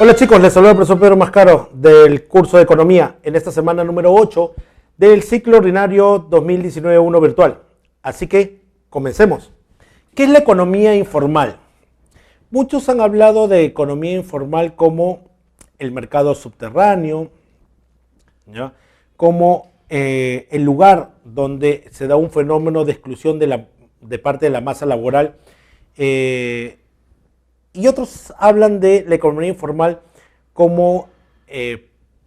Hola chicos, les saluda el profesor Pedro Mascaro del curso de Economía en esta semana número 8 del ciclo ordinario 2019-1 virtual. Así que comencemos. ¿Qué es la economía informal? Muchos han hablado de economía informal como el mercado subterráneo, ¿ya? Como el lugar donde se da un fenómeno de exclusión de parte de la masa laboral. Y otros hablan de la economía informal como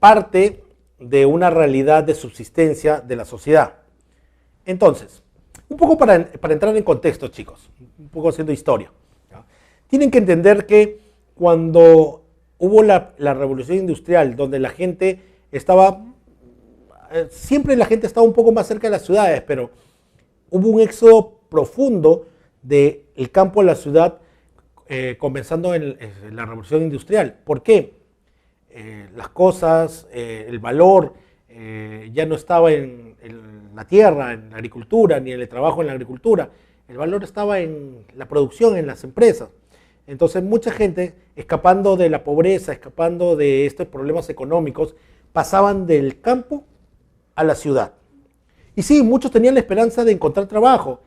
parte de una realidad de subsistencia de la sociedad. Entonces, un poco para entrar en contexto, chicos, un poco haciendo historia, ¿ya? Tienen que entender que cuando hubo la revolución industrial, donde la gente estaba, siempre la gente estaba un poco más cerca de las ciudades, pero hubo un éxodo profundo del campo a la ciudad, comenzando en la revolución industrial. ¿Por qué? Las cosas, el valor ya no estaba en la tierra, en la agricultura, ni en el trabajo en la agricultura. El valor estaba en la producción, en las empresas. Entonces mucha gente, escapando de la pobreza, escapando de estos problemas económicos, pasaban del campo a la ciudad. Y sí, muchos tenían la esperanza de encontrar trabajo.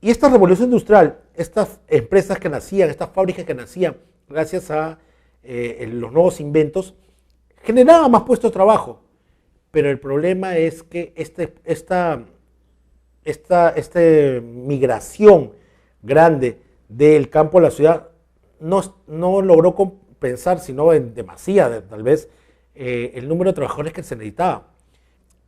Y esta revolución industrial, estas empresas que nacían, estas fábricas que nacían gracias a los nuevos inventos, generaban más puestos de trabajo. Pero el problema es que esta migración grande del campo a la ciudad no logró compensar, sino en demasía, tal vez, el número de trabajadores que se necesitaba.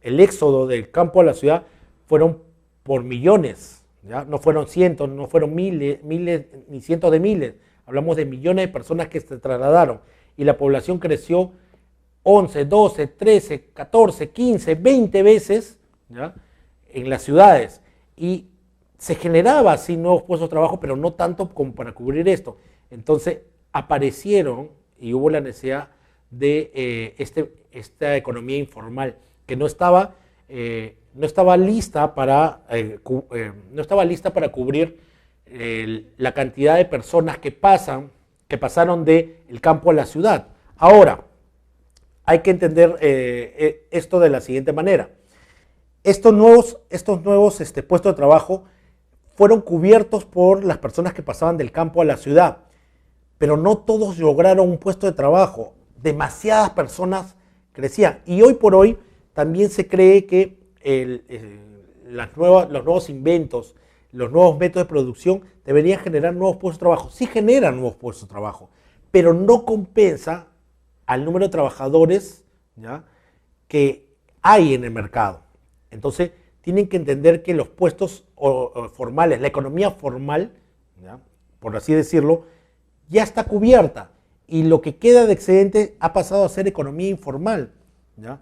El éxodo del campo a la ciudad fueron por millones. ¿Ya? No fueron cientos, no fueron miles, ni cientos de miles. Hablamos de millones de personas que se trasladaron y la población creció 11, 12, 13, 14, 15, 20 veces, ¿ya?, en las ciudades. Y se generaba así nuevos puestos de trabajo, pero no tanto como para cubrir esto. Entonces aparecieron y hubo la necesidad de esta economía informal que no estaba lista para cubrir la cantidad de personas que pasaron del campo a la ciudad. Ahora, hay que entender esto de la siguiente manera. Estos nuevos puestos de trabajo fueron cubiertos por las personas que pasaban del campo a la ciudad, pero no todos lograron un puesto de trabajo. Demasiadas personas crecían y hoy por hoy también se cree que los nuevos inventos, los nuevos métodos de producción deberían generar nuevos puestos de trabajo. Sí generan nuevos puestos de trabajo, pero no compensa al número de trabajadores, ¿ya?, que hay en el mercado. Entonces, tienen que entender que los puestos formales, la economía formal, ¿ya?, por así decirlo, ya está cubierta y lo que queda de excedente ha pasado a ser economía informal, ¿ya?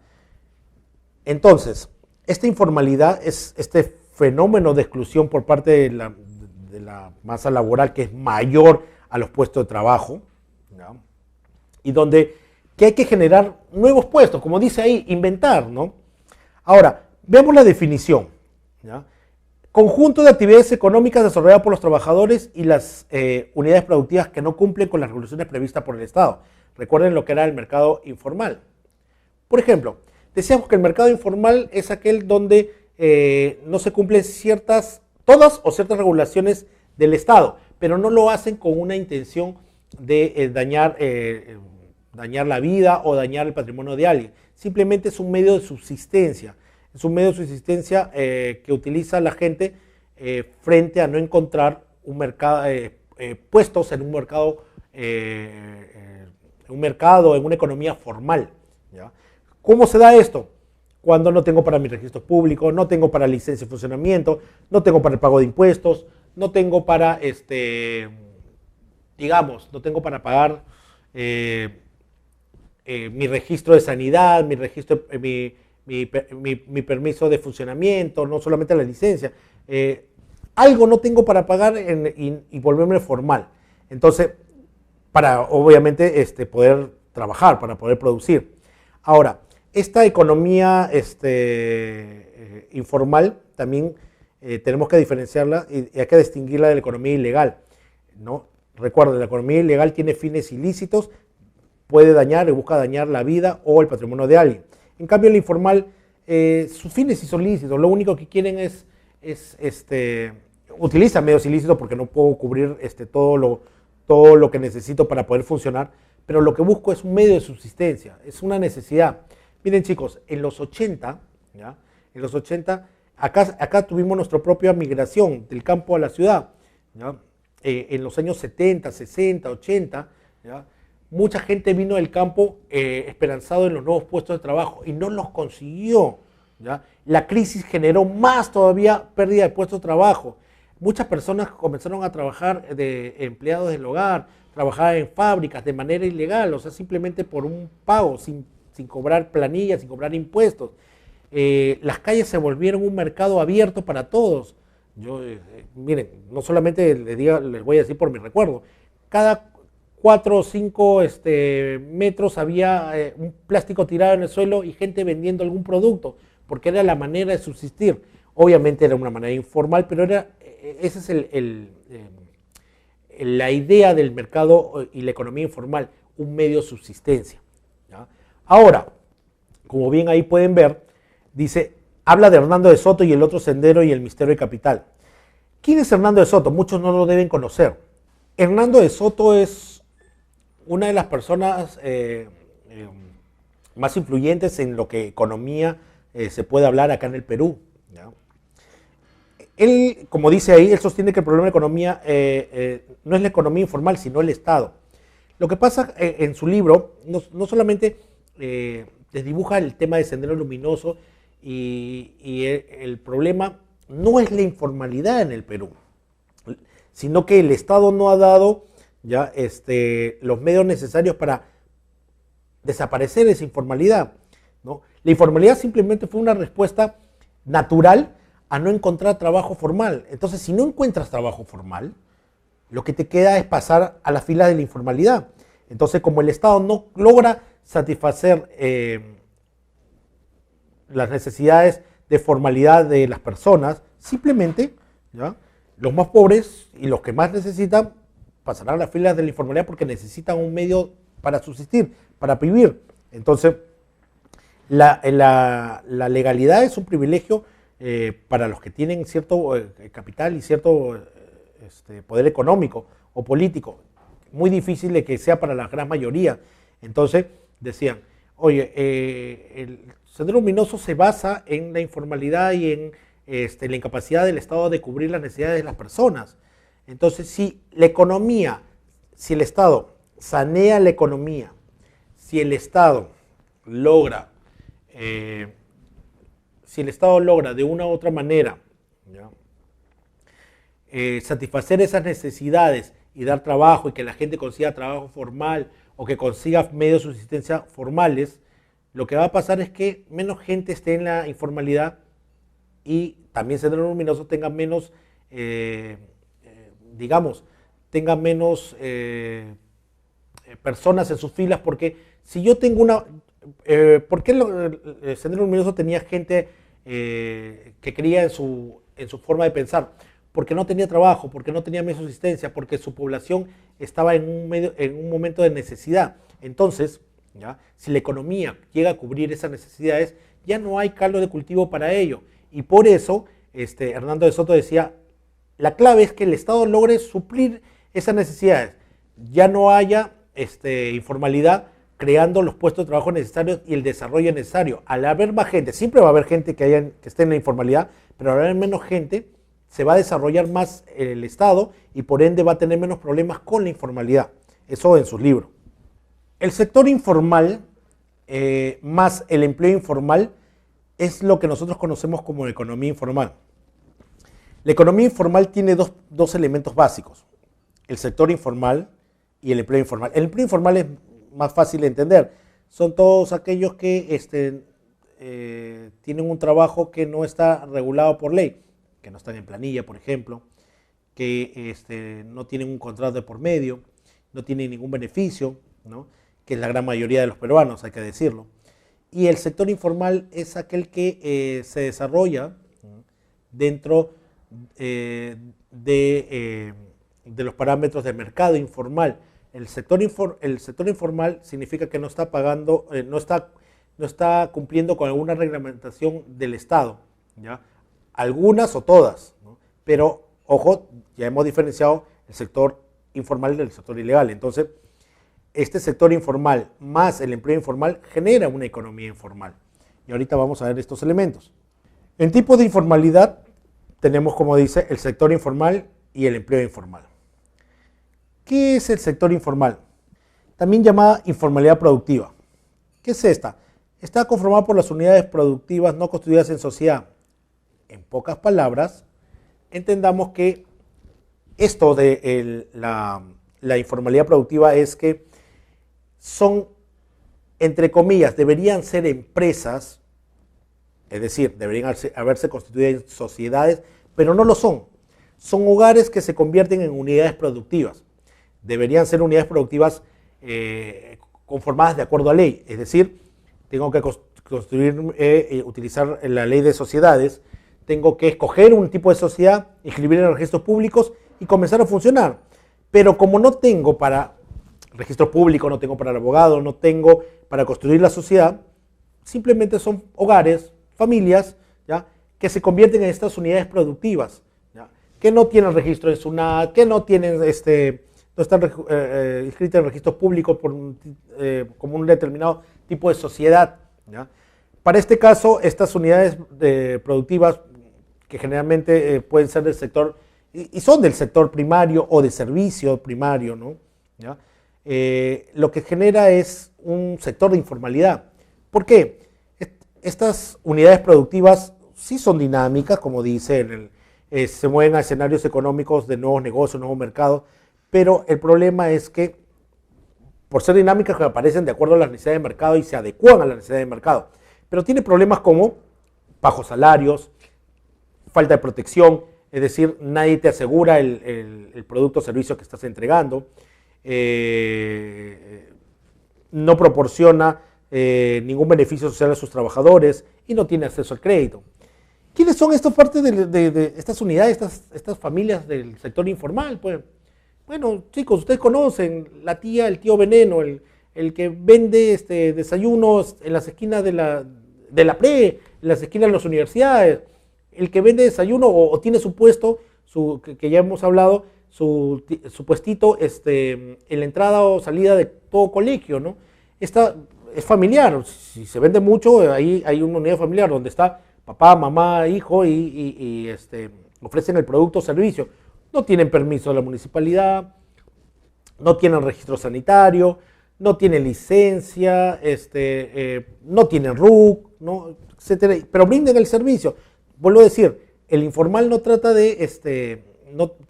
Entonces, esta informalidad es este fenómeno de exclusión por parte de la masa laboral que es mayor a los puestos de trabajo, ¿ya?, y donde que hay que generar nuevos puestos, como dice ahí, inventar, ¿no? Ahora, veamos la definición, ¿ya? Conjunto de actividades económicas desarrolladas por los trabajadores y las unidades productivas que no cumplen con las regulaciones previstas por el Estado. Recuerden lo que era el mercado informal. Por ejemplo, decíamos que el mercado informal es aquel donde no se cumplen todas o ciertas regulaciones del Estado, pero no lo hacen con una intención de dañar la vida o dañar el patrimonio de alguien. Simplemente es un medio de subsistencia. Es un medio de subsistencia que utiliza la gente frente a no encontrar puestos en un mercado, en una economía formal, ¿ya? ¿Cómo se da esto? Cuando no tengo para mi registro público, no tengo para licencia de funcionamiento, no tengo para el pago de impuestos, no tengo para, no tengo para pagar mi registro de sanidad, mi permiso de funcionamiento, no solamente la licencia. Algo no tengo para pagar y volverme formal. Entonces, para obviamente poder trabajar, para poder producir. Ahora, esta economía informal también tenemos que diferenciarla y hay que distinguirla de la economía ilegal, ¿no? Recuerden, la economía ilegal tiene fines ilícitos puede dañar o busca dañar la vida o el patrimonio de alguien. En cambio, el informal, sus fines sí son lícitos, lo único que quieren es utiliza medios ilícitos porque no puedo cubrir todo lo que necesito para poder funcionar, pero lo que busco es un medio de subsistencia, es una necesidad. Miren chicos, en los 80, ¿ya? En los 80, acá tuvimos nuestra propia migración del campo a la ciudad, ¿ya? En los años 70, 60, 80, ¿ya? Mucha gente vino del campo esperanzado en los nuevos puestos de trabajo y no los consiguió, ¿ya? La crisis generó más todavía pérdida de puestos de trabajo. Muchas personas comenzaron a trabajar de empleados del hogar, trabajar en fábricas de manera ilegal, o sea, simplemente por un pago, sin cobrar planillas, sin cobrar impuestos. Las calles se volvieron un mercado abierto para todos. Miren, no solamente les voy a decir por mi recuerdo, cada 4 o 5 metros había un plástico tirado en el suelo y gente vendiendo algún producto, porque era la manera de subsistir. Obviamente era una manera informal, pero esa es la idea del mercado y la economía informal, un medio de subsistencia, ¿ya? Ahora, como bien ahí pueden ver, habla de Hernando de Soto y el otro sendero y el misterio de capital. ¿Quién es Hernando de Soto? Muchos no lo deben conocer. Hernando de Soto es una de las personas más influyentes en lo que economía se puede hablar acá en el Perú, ¿ya? Él, como dice ahí, él sostiene que el problema de economía no es la economía informal, sino el Estado. Lo que pasa en su libro, no solamente les dibuja el tema de Sendero Luminoso y el problema no es la informalidad en el Perú, sino que el Estado no ha dado ya los medios necesarios para desaparecer esa informalidad, ¿no? La informalidad simplemente fue una respuesta natural a no encontrar trabajo formal. Entonces, si no encuentras trabajo formal, lo que te queda es pasar a la fila de la informalidad. Entonces, como el Estado no logra satisfacer las necesidades de formalidad de las personas, simplemente, ¿ya?, los más pobres y los que más necesitan pasarán a las filas de la informalidad porque necesitan un medio para subsistir, para vivir. Entonces, la legalidad es un privilegio para los que tienen cierto capital y cierto poder económico o político. Muy difícil de que sea para la gran mayoría. Entonces, decían, oye, el Sendero Luminoso se basa en la informalidad y en la incapacidad del Estado de cubrir las necesidades de las personas. Entonces, si el Estado sanea la economía, si el Estado logra de una u otra manera, ¿ya?, satisfacer esas necesidades y dar trabajo y que la gente consiga trabajo formal o que consiga medios de subsistencia formales, lo que va a pasar es que menos gente esté en la informalidad y también Sendero Luminoso tenga menos, tenga menos personas en sus filas, porque si yo tengo ¿por qué el Sendero Luminoso tenía gente que creía en su forma de pensar? Porque no tenía trabajo, porque no tenía medios de subsistencia, porque su población estaba en un momento de necesidad. Entonces, ¿ya?, si la economía llega a cubrir esas necesidades, ya no hay caldo de cultivo para ello. Y por eso, Hernando de Soto decía, la clave es que el Estado logre suplir esas necesidades. Ya no haya informalidad, creando los puestos de trabajo necesarios y el desarrollo necesario. Al haber más gente, siempre va a haber gente que esté en la informalidad, pero al haber menos gente, se va a desarrollar más el Estado y por ende va a tener menos problemas con la informalidad. Eso en sus libros. El sector informal más el empleo informal es lo que nosotros conocemos como economía informal. La economía informal tiene dos elementos básicos: el sector informal y el empleo informal. El empleo informal es más fácil de entender. Son todos aquellos que tienen un trabajo que no está regulado por ley, que no están en planilla, por ejemplo, que no tienen un contrato de por medio, no tienen ningún beneficio, ¿no?, que es la gran mayoría de los peruanos, hay que decirlo. Y el sector informal es aquel que se desarrolla dentro de los parámetros del mercado informal. El sector informal significa que no está pagando, no está cumpliendo con alguna reglamentación del Estado, ¿ya? Algunas o todas, ¿no? Pero, ojo, ya hemos diferenciado el sector informal del sector ilegal. Entonces, este sector informal más el empleo informal genera una economía informal. Y ahorita vamos a ver estos elementos. En tipos de informalidad tenemos, como dice, el sector informal y el empleo informal. ¿Qué es el sector informal? También llamada informalidad productiva. ¿Qué es esta? Está conformada por las unidades productivas no constituidas en sociedad. En pocas palabras, entendamos que esto de la informalidad productiva es que son, entre comillas, deberían ser empresas, es decir, deberían haberse constituido en sociedades, pero no lo son. Son hogares que se convierten en unidades productivas. Deberían ser unidades productivas conformadas de acuerdo a ley, es decir, tengo que utilizar la ley de sociedades, tengo que escoger un tipo de sociedad, inscribir en los registros públicos y comenzar a funcionar. Pero como no tengo para registro público, no tengo para el abogado, no tengo para construir la sociedad, simplemente son hogares, familias, ¿ya?, que se convierten en estas unidades productivas, ¿ya?, que no tienen registro en SUNAT, que no tienen no están inscritas en registros públicos como un determinado tipo de sociedad, ¿ya? Para este caso, estas unidades productivas, que generalmente pueden ser del sector, y son del sector primario o de servicio primario, ¿no?, ¿ya?, lo que genera es un sector de informalidad. ¿Por qué? Estas unidades productivas sí son dinámicas, como dice, se mueven a escenarios económicos de nuevos negocios, nuevos mercados, pero el problema es que, por ser dinámicas, que aparecen de acuerdo a las necesidades de mercado y se adecúan a las necesidades de mercado, pero tiene problemas como bajos salarios, falta de protección, es decir, nadie te asegura el producto o servicio que estás entregando, no proporciona ningún beneficio social a sus trabajadores y no tiene acceso al crédito. ¿Quiénes son estas partes de estas unidades, estas familias del sector informal? Pues, bueno, chicos, ustedes conocen la tía, el tío veneno, el que vende desayunos en las esquinas de la pre, en las esquinas de las universidades, el que vende desayuno o tiene su puesto, que ya hemos hablado, su puestito en la entrada o salida de todo colegio, ¿no? Esta es familiar, si se vende mucho, ahí hay una unidad familiar donde está papá, mamá, hijo y ofrecen el producto o servicio. No tienen permiso de la municipalidad, no tienen registro sanitario, no tienen licencia, no tienen RUC, ¿no?, etcétera, pero brinden el servicio. Vuelvo a decir, el informal no trata de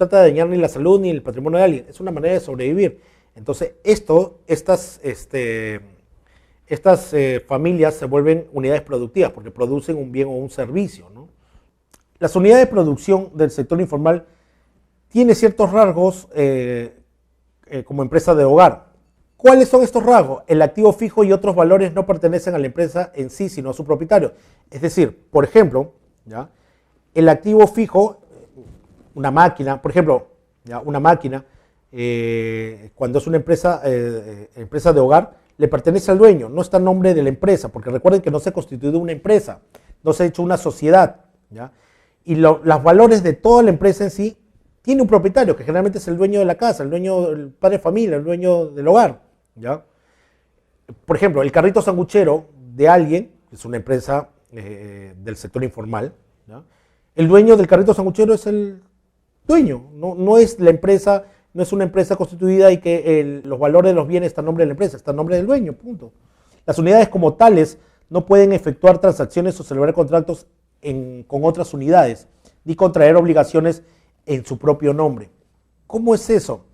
dañar ni la salud ni el patrimonio de alguien, es una manera de sobrevivir. Entonces, estas familias se vuelven unidades productivas porque producen un bien o un servicio, ¿no? Las unidades de producción del sector informal tienen ciertos rasgos como empresa de hogar. ¿Cuáles son estos rasgos? El activo fijo y otros valores no pertenecen a la empresa en sí, sino a su propietario. Es decir, por ejemplo, ¿ya?, el activo fijo, una máquina, por ejemplo, ¿ya?, una máquina, cuando es una empresa de hogar, le pertenece al dueño, no está en nombre de la empresa, porque recuerden que no se ha constituido una empresa, no se ha hecho una sociedad, ¿ya? Y los valores de toda la empresa en sí tiene un propietario, que generalmente es el dueño de la casa, el padre de familia, el dueño del hogar, ¿ya? Por ejemplo, el carrito sanguchero de alguien, que es una empresa del sector informal, ¿ya?, el dueño del carrito sanguchero es el dueño, no es la empresa, no es una empresa constituida y que los valores de los bienes están a nombre de la empresa, está a nombre del dueño, punto. Las unidades como tales no pueden efectuar transacciones o celebrar contratos con otras unidades, ni contraer obligaciones en su propio nombre. ¿Cómo es eso?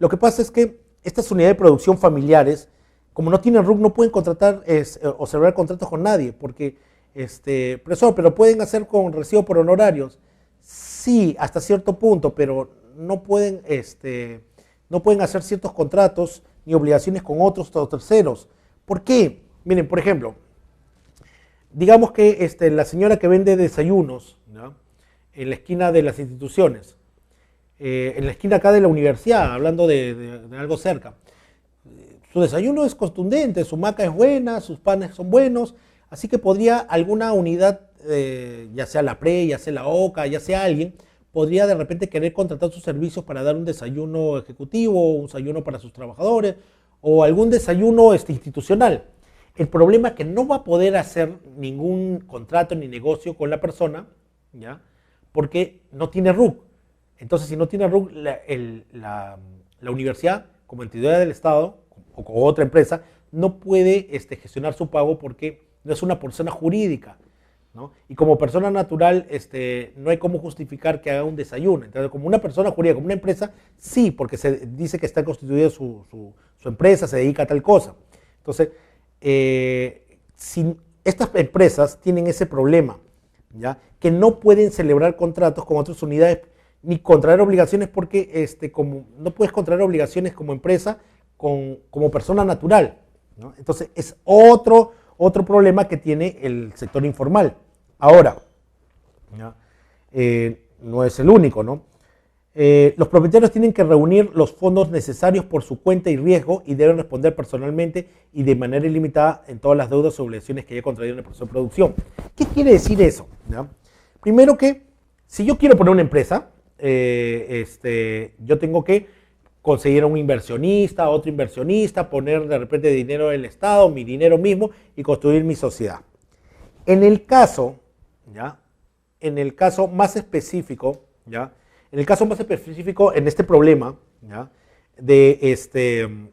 Lo que pasa es que estas unidades de producción familiares, como no tienen RUC, no pueden contratar o celebrar contratos con nadie, porque, profesor, pero pueden hacer con recibo por honorarios. Sí, hasta cierto punto, pero no pueden hacer ciertos contratos ni obligaciones con otros terceros. ¿Por qué? Miren, por ejemplo, digamos que la señora que vende desayunos, ¿no?, en la esquina de las instituciones, en la esquina acá de la universidad, hablando de algo cerca, su desayuno es contundente, su maca es buena, sus panes son buenos, así que podría alguna unidad, ya sea la PRE, ya sea la OCA, ya sea alguien, podría de repente querer contratar sus servicios para dar un desayuno ejecutivo, un desayuno para sus trabajadores o algún desayuno institucional. El problema es que no va a poder hacer ningún contrato ni negocio con la persona, ¿ya? Porque no tiene RUC. Entonces, si no tiene RUC, la universidad, como entidad del Estado o con otra empresa, no puede gestionar su pago porque no es una persona jurídica, ¿no? Y como persona natural, no hay cómo justificar que haga un desayuno. Entonces, como una persona jurídica, como una empresa, sí, porque se dice que está constituida su empresa, se dedica a tal cosa. Entonces, si estas empresas tienen ese problema, ¿ya? Que no pueden celebrar contratos con otras unidades ni contraer obligaciones porque como no puedes contraer obligaciones como empresa como persona natural, ¿no? Entonces es otro problema que tiene el sector informal. Ahora, ¿ya? No es el único, ¿no? Los propietarios tienen que reunir los fondos necesarios por su cuenta y riesgo y deben responder personalmente y de manera ilimitada en todas las deudas o obligaciones que haya contraído en el proceso de producción. ¿Qué quiere decir eso? ¿Ya? Primero que, si yo quiero poner una empresa, yo tengo que conseguir a un inversionista, a otro inversionista, poner de repente dinero del Estado, mi dinero mismo y construir mi sociedad. En el caso, ¿ya? En el caso más específico, ¿ya? En el caso más específico, en este problema, ¿ya? De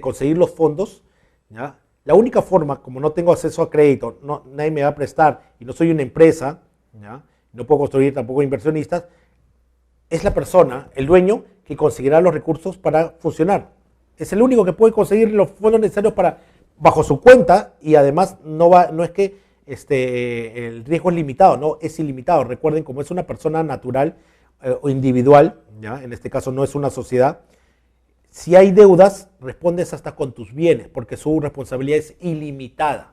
conseguir los fondos, ¿ya? La única forma, como no tengo acceso a crédito, nadie me va a prestar y no soy una empresa, ¿ya? No puedo construir tampoco inversionistas, es la persona, el dueño, que conseguirá los recursos para funcionar. Es el único que puede conseguir los fondos necesarios bajo su cuenta y además no es que el riesgo es limitado, no, es ilimitado. Recuerden, como es una persona natural o individual, ¿ya? En este caso no es una sociedad, si hay deudas, respondes hasta con tus bienes, porque su responsabilidad es ilimitada.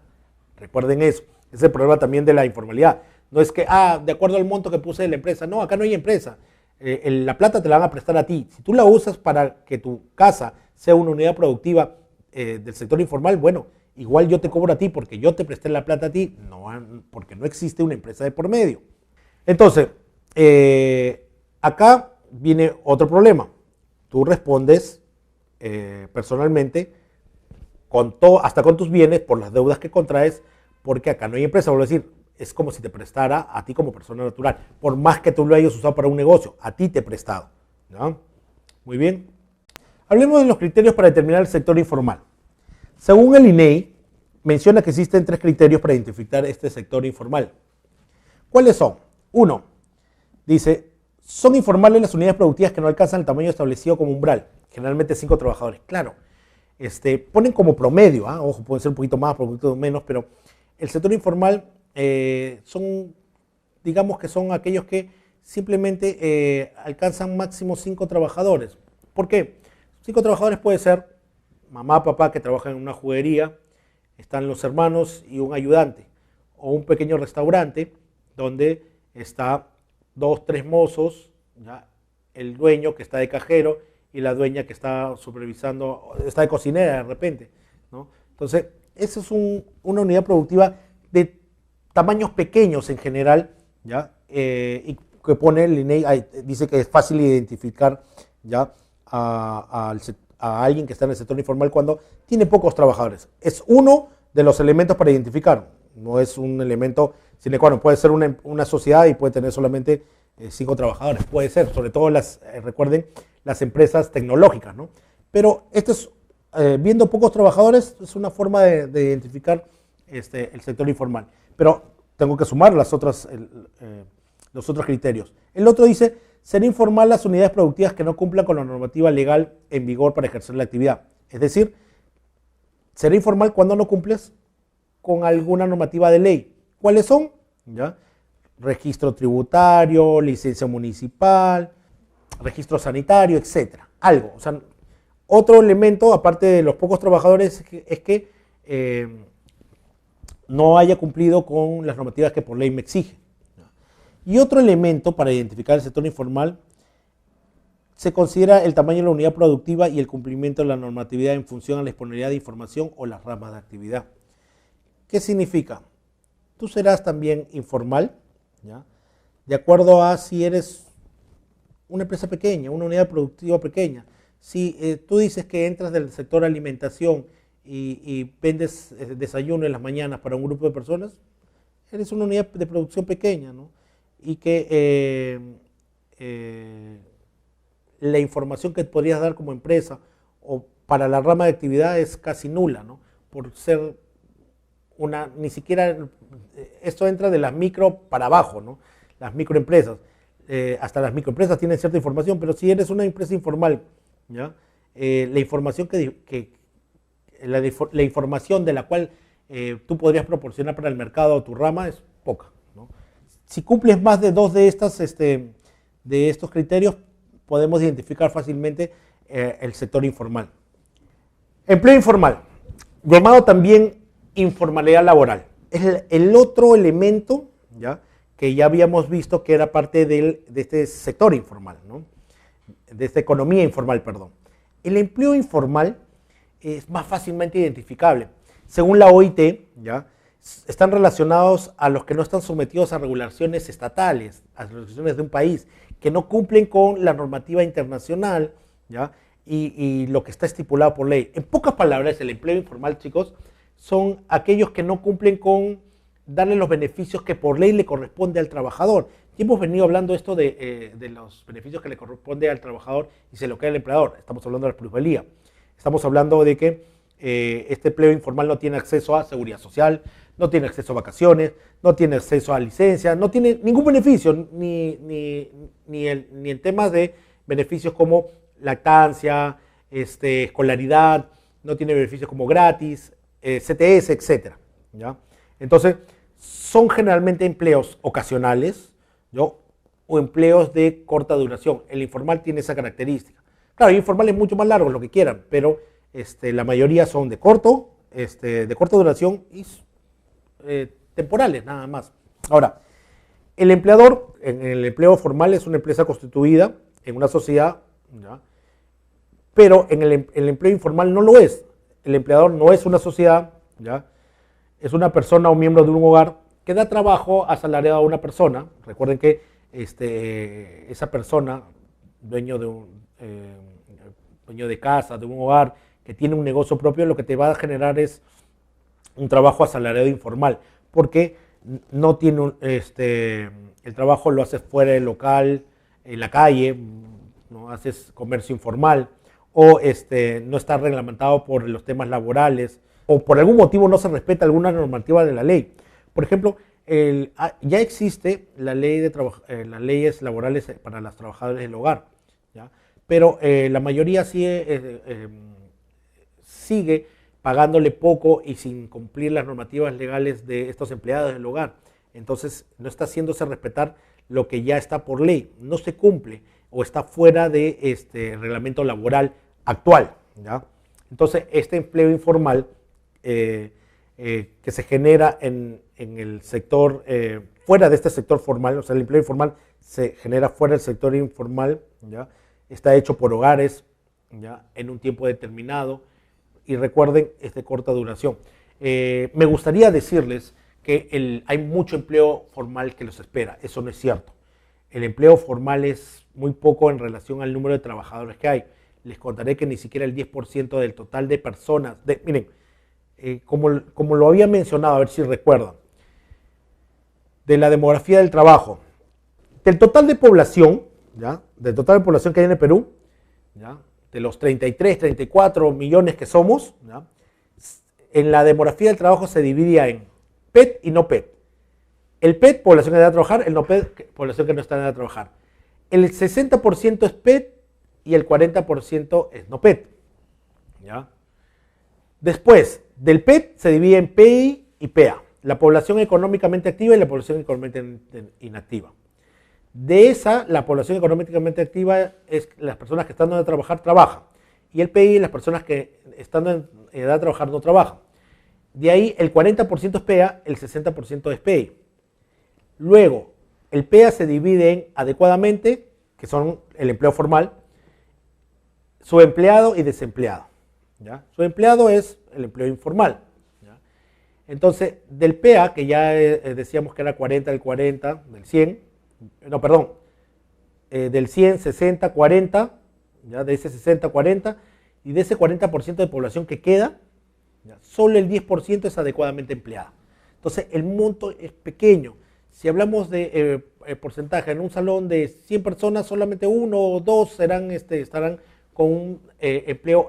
Recuerden eso. Ese es el problema también de la informalidad. No es que, de acuerdo al monto que puse de la empresa. No, acá no hay empresa. La plata te la van a prestar a ti. Si tú la usas para que tu casa sea una unidad productiva del sector informal, bueno, igual yo te cobro a ti porque yo te presté la plata a ti, no, porque no existe una empresa de por medio. Entonces, acá viene otro problema. Tú respondes personalmente hasta con tus bienes por las deudas que contraes, porque acá no hay empresa. Vuelvo a decir, es como si te prestara a ti como persona natural, por más que tú lo hayas usado para un negocio, a ti te he prestado, ¿no? Muy bien. Hablemos de los criterios para determinar el sector informal. Según el INEI, menciona que existen 3 criterios para identificar este sector informal. ¿Cuáles son? 1. Dice, son informales las unidades productivas que no alcanzan el tamaño establecido como umbral, generalmente 5 trabajadores. Claro, ponen como promedio, ojo, pueden ser un poquito más, un poquito menos, pero el sector informal digamos que son aquellos que simplemente alcanzan máximo 5 trabajadores. ¿Por qué? 5 trabajadores puede ser mamá, papá que trabajan en una juguería, están los hermanos y un ayudante, o un pequeño restaurante donde está 2, 3 mozos, ¿ya? El dueño que está de cajero y la dueña que está supervisando, está de cocinera de repente, ¿no? Entonces, esa es una unidad productiva de tamaños pequeños en general, ¿ya? Y que pone el INEI, dice que es fácil identificar, ¿ya? a alguien que está en el sector informal cuando tiene pocos trabajadores. Es uno de los elementos para identificar, no es un elemento sine qua non. Puede ser una sociedad y puede tener solamente 5 trabajadores, puede ser, sobre todo recuerden, las empresas tecnológicas, ¿no? Pero esto es, viendo pocos trabajadores, es una forma de identificar el sector informal. Pero tengo que sumar los otros criterios. El otro dice, ser informal las unidades productivas que no cumplan con la normativa legal en vigor para ejercer la actividad. Es decir, será informal cuando no cumples con alguna normativa de ley. ¿Cuáles son? ¿Ya? Registro tributario, licencia municipal, registro sanitario, etcétera. Algo. O sea, otro elemento, aparte de los pocos trabajadores, es que no haya cumplido con las normativas que por ley me exige. Y otro elemento para identificar el sector informal se considera el tamaño de la unidad productiva y el cumplimiento de la normatividad en función a la disponibilidad de información o las ramas de actividad. ¿Qué significa? Tú serás también informal, ¿ya? De acuerdo a si eres una empresa pequeña, una unidad productiva pequeña. Si tú dices que entras del sector alimentación y vendes desayuno en las mañanas para un grupo de personas, eres una unidad de producción pequeña, ¿no? Y que la información que podrías dar como empresa o para la rama de actividad es casi nula, ¿no? Por ser ni siquiera, esto entra de las micro para abajo, ¿no? Las microempresas. Hasta las microempresas tienen cierta información, pero si eres una empresa informal, ¿ya? La información la información de la cual tú podrías proporcionar para el mercado o tu rama es poca, ¿no? Si cumples más de dos de estos criterios, podemos identificar fácilmente el sector informal. Empleo informal, llamado también informalidad laboral. Es el otro elemento, ¿ya?, que ya habíamos visto que era parte de este sector informal, ¿no? De esta economía informal, perdón. El empleo informal es más fácilmente identificable. Según la OIT, ¿ya?, están relacionados a los que no están sometidos a regulaciones estatales, a regulaciones de un país, que no cumplen con la normativa internacional, ¿ya?, y lo que está estipulado por ley. En pocas palabras, el empleo informal, chicos, son aquellos que no cumplen con darle los beneficios que por ley le corresponde al trabajador. Y hemos venido hablando esto de los beneficios que le corresponde al trabajador y se lo queda al empleador. Estamos hablando de la plusvalía. Estamos hablando de que este empleo informal no tiene acceso a seguridad social, no tiene acceso a vacaciones, no tiene acceso a licencia, no tiene ningún beneficio, ni en temas de beneficios como lactancia, escolaridad, no tiene beneficios como gratis, CTS, etcétera, ¿ya? Entonces, son generalmente empleos ocasionales, ¿no?, o empleos de corta duración. El informal tiene esa característica. Claro, el informal es mucho más largo, lo que quieran, pero la mayoría son de corta duración y temporales, nada más. Ahora, el empleador, en el empleo formal, es una empresa constituida en una sociedad, ¿ya?, pero en el empleo informal no lo es. El empleador no es una sociedad, ¿ya?, es una persona o miembro de un hogar que da trabajo asalariado a una persona. Recuerden que esa persona, dueño de casa, de un hogar, que tiene un negocio propio, lo que te va a generar es un trabajo asalariado informal, porque no tiene el trabajo lo haces fuera del local, en la calle, no haces comercio informal, o no está reglamentado por los temas laborales, o por algún motivo no se respeta alguna normativa de la ley. Por ejemplo, ya existe la ley las leyes laborales para los trabajadores del hogar, ¿ya?, pero la mayoría sigue pagándole poco y sin cumplir las normativas legales de estos empleados del hogar. Entonces, no está haciéndose respetar lo que ya está por ley, no se cumple o está fuera de reglamento laboral actual, ¿ya? Entonces, este empleo informal que se genera en el sector, fuera de este sector formal, o sea, el empleo informal se genera fuera del sector informal, ¿ya?, está hecho por hogares, ¿ya?, en un tiempo determinado, y recuerden, es de corta duración. Me gustaría decirles que hay mucho empleo formal que los espera. Eso no es cierto. El empleo formal es muy poco en relación al número de trabajadores que hay. Les contaré que ni siquiera el 10% del total de personas, miren, como lo había mencionado, a ver si recuerdan, de la demografía del trabajo, del total de población, ¿ya?, del total de población que hay en el Perú, ¿ya?, de los 33, 34 millones que somos, ¿ya?, en la demografía del trabajo se dividía en PET y no PET. El PET, población que da a trabajar; el no PET, población que no está a trabajar. El 60% es PET y el 40% es no PET, ¿ya? Después, del PET se divide en PI y PA, la población económicamente activa y la población económicamente inactiva. De esa, la población económicamente activa es las personas que estando a trabajar, trabajan. Y el PI, las personas que estando en edad de trabajar, no trabajan. De ahí, el 40% es PA, el 60% es PI. Luego, el PA se divide en adecuadamente, que son el empleo formal, subempleado y desempleado. ¿Ya? Subempleado es el empleo informal. ¿Ya? Entonces, del PEA, que ya decíamos que era 40 del 40, del 100, no, perdón, del 100, 60, 40, ¿ya? De ese 60, 40, y de ese 40% de población que queda, ¿ya? Solo el 10% es adecuadamente empleado. Entonces, el monto es pequeño. Si hablamos de porcentaje, en un salón de 100 personas, solamente uno o dos estarán con un empleo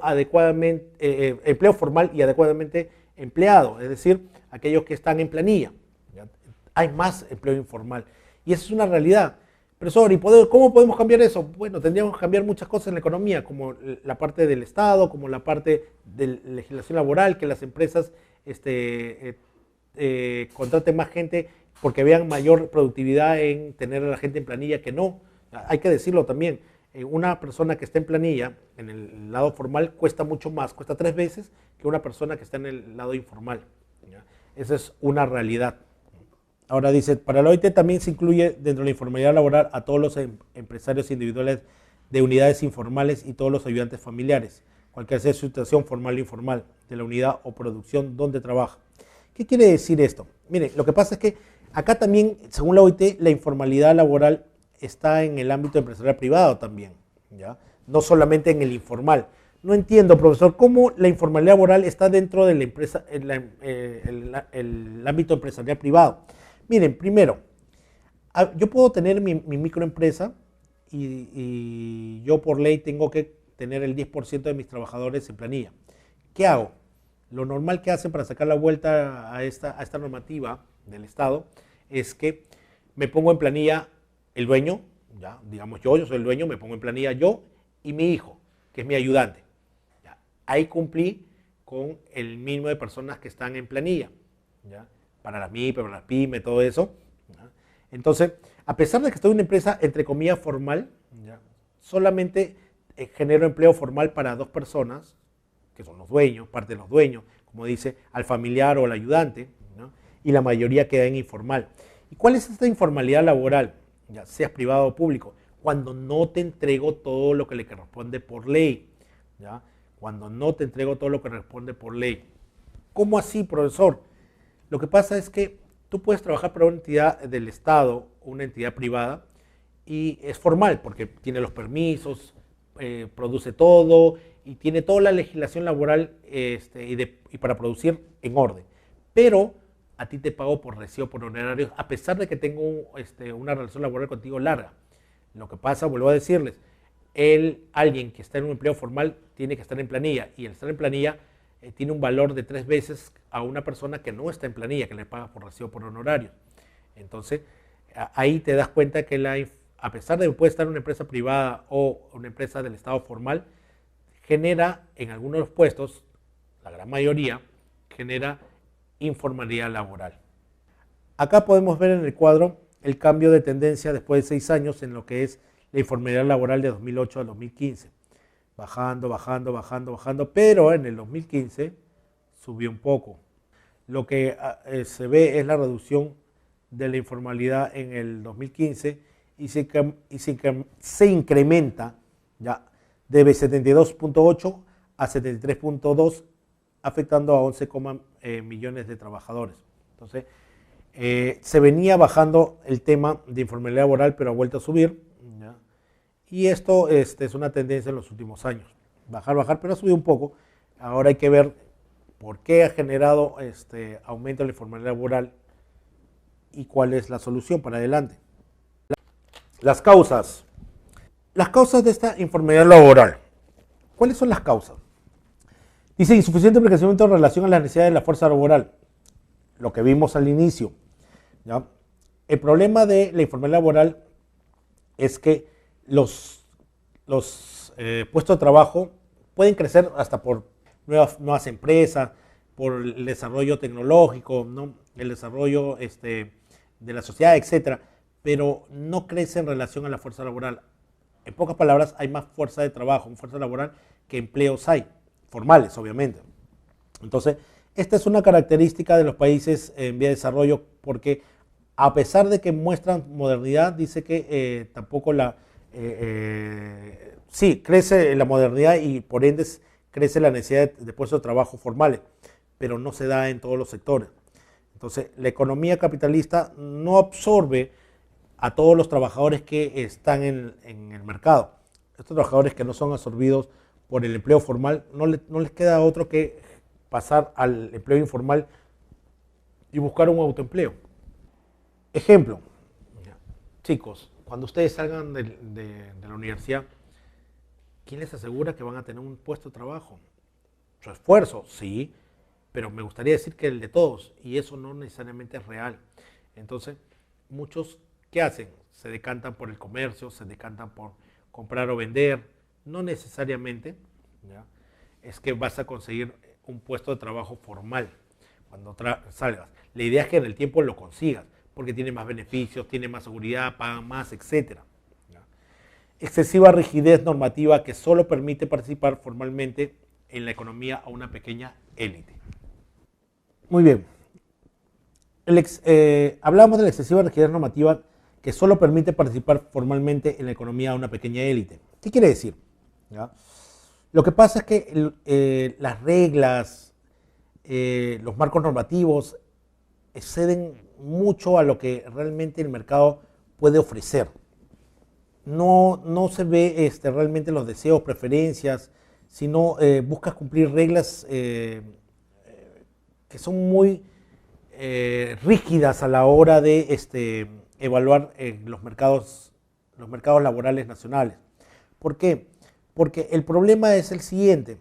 empleo formal y adecuadamente empleado, es decir, aquellos que están en planilla. ¿Ya? Hay más empleo informal. Y esa es una realidad. Profesor, ¿y cómo podemos cambiar eso? Bueno, tendríamos que cambiar muchas cosas en la economía, como la parte del Estado, como la parte de legislación laboral, que las empresas contraten más gente porque vean mayor productividad en tener a la gente en planilla que no. Hay que decirlo también, una persona que está en planilla, en el lado formal, cuesta mucho más, cuesta 3 veces que una persona que está en el lado informal. ¿Ya? Esa es una realidad. Ahora dice, para la OIT también se incluye dentro de la informalidad laboral a todos los empresarios individuales de unidades informales y todos los ayudantes familiares, cualquier sea su situación formal o informal, de la unidad o producción donde trabaja. ¿Qué quiere decir esto? Miren, lo que pasa es que acá también, según la OIT, la informalidad laboral está en el ámbito empresarial privado también, ¿ya? No solamente en el informal. No entiendo, profesor, cómo la informalidad laboral está dentro de la empresa, el ámbito empresarial privado. Miren, primero, yo puedo tener mi microempresa y yo por ley tengo que tener el 10% de mis trabajadores en planilla. ¿Qué hago? Lo normal que hacen para sacar la vuelta a esta normativa del Estado es que me pongo en planilla el dueño, ya, digamos yo soy el dueño, me pongo en planilla yo y mi hijo, que es mi ayudante. Ya, ahí cumplí con el mínimo de personas que están en planilla, ¿ya? Para la MIPE, para la PYME, todo eso. ¿Ya? Entonces, a pesar de que estoy en una empresa, entre comillas, formal, ¿ya? Solamente genero empleo formal para 2 personas, que son los dueños, parte de los dueños, como dice, al familiar o al ayudante, ¿no? Y la mayoría queda en informal. ¿Y cuál es esta informalidad laboral? Ya seas privado o público, cuando no te entrego todo lo que le corresponde por ley. ¿Ya? Cuando no te entrego todo lo que corresponde por ley. ¿Cómo así, profesor? Lo que pasa es que tú puedes trabajar para una entidad del Estado o una entidad privada y es formal porque tiene los permisos, produce todo y tiene toda la legislación laboral y para producir en orden. Pero a ti te pago por recibo, por honorarios, a pesar de que tengo una relación laboral contigo larga. Lo que pasa, vuelvo a decirles, alguien que está en un empleo formal tiene que estar en planilla y el estar en planilla tiene un valor de 3 veces a una persona que no está en planilla, que le paga por recibo por honorario. Entonces, ahí te das cuenta que a pesar de que puede estar en una empresa privada o una empresa del Estado formal, genera en algunos de los puestos, la gran mayoría, genera informalidad laboral. Acá podemos ver en el cuadro el cambio de tendencia después de 6 años en lo que es la informalidad laboral de 2008 a 2015. Bajando, bajando, bajando, bajando, pero en el 2015 subió un poco. Lo que se ve es la reducción de la informalidad en el 2015 y se incrementa ya de 72.8 a 73.2, afectando a 11, millones de trabajadores. Entonces, se venía bajando el tema de informalidad laboral, pero ha vuelto a subir. ¿Ya? Y esto es una tendencia en los últimos años. Bajar, bajar, pero ha subido un poco. Ahora hay que ver por qué ha generado aumento de la informalidad laboral y cuál es la solución para adelante. Las causas. Las causas de esta informalidad laboral. ¿Cuáles son las causas? Dice insuficiente crecimiento en relación a las necesidades de la fuerza laboral. Lo que vimos al inicio. ¿Ya? El problema de la informalidad laboral es que los puestos de trabajo pueden crecer hasta por nuevas empresas, por el desarrollo tecnológico, ¿no? El desarrollo de la sociedad, etcétera, pero no crece en relación a la fuerza laboral. En pocas palabras, hay más fuerza de trabajo, fuerza laboral, que empleos hay, formales, obviamente. Entonces, esta es una característica de los países en vía de desarrollo porque a pesar de que muestran modernidad, dice que tampoco Sí, crece la modernidad y por ende crece la necesidad de puestos de trabajo formales, pero no se da en todos los sectores. Entonces, la economía capitalista no absorbe a todos los trabajadores que están en el mercado. Estos trabajadores que no son absorbidos por el empleo formal, no les queda otro que pasar al empleo informal y buscar un autoempleo. Ejemplo, chicos, cuando ustedes salgan de la universidad, ¿quién les asegura que van a tener un puesto de trabajo? Su esfuerzo, sí, pero me gustaría decir que el de todos, y eso no necesariamente es real. Entonces, muchos, ¿qué hacen? Se decantan por el comercio, se decantan por comprar o vender, no necesariamente, ¿ya? Es que vas a conseguir un puesto de trabajo formal cuando salgas. La idea es que en el tiempo lo consigas, porque tiene más beneficios, tiene más seguridad, pagan más, etc. Excesiva rigidez normativa que solo permite participar formalmente en la economía a una pequeña élite. Muy bien. Hablamos de la excesiva rigidez normativa que solo permite participar formalmente en la economía a una pequeña élite. ¿Qué quiere decir? ¿Ya? Lo que pasa es que las reglas, los marcos normativos exceden mucho a lo que realmente el mercado puede ofrecer. No se ve realmente los deseos, preferencias, sino buscas cumplir reglas que son muy rígidas a la hora de evaluar los mercados laborales nacionales. ¿Por qué? Porque el problema es el siguiente,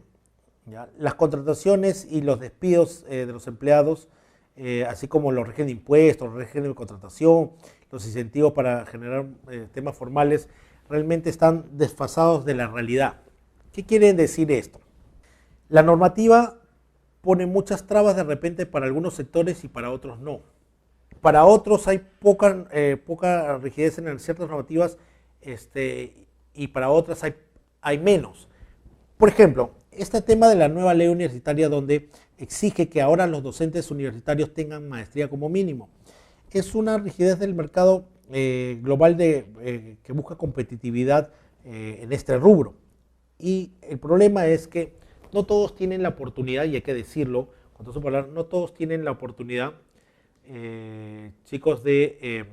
¿ya? Las contrataciones y los despidos de los empleados, así como los regímenes de impuestos, los regímenes de contratación, los incentivos para generar temas formales, realmente están desfasados de la realidad. ¿Qué quiere decir esto? La normativa pone muchas trabas de repente para algunos sectores y para otros no. Para otros hay poca rigidez en ciertas normativas y para otras hay menos. Por ejemplo, este tema de la nueva ley universitaria donde exige que ahora los docentes universitarios tengan maestría como mínimo. Es una rigidez del mercado global que busca competitividad en este rubro. Y el problema es que no todos tienen la oportunidad, y hay que decirlo, con todo su palabra, no todos tienen la oportunidad, chicos, de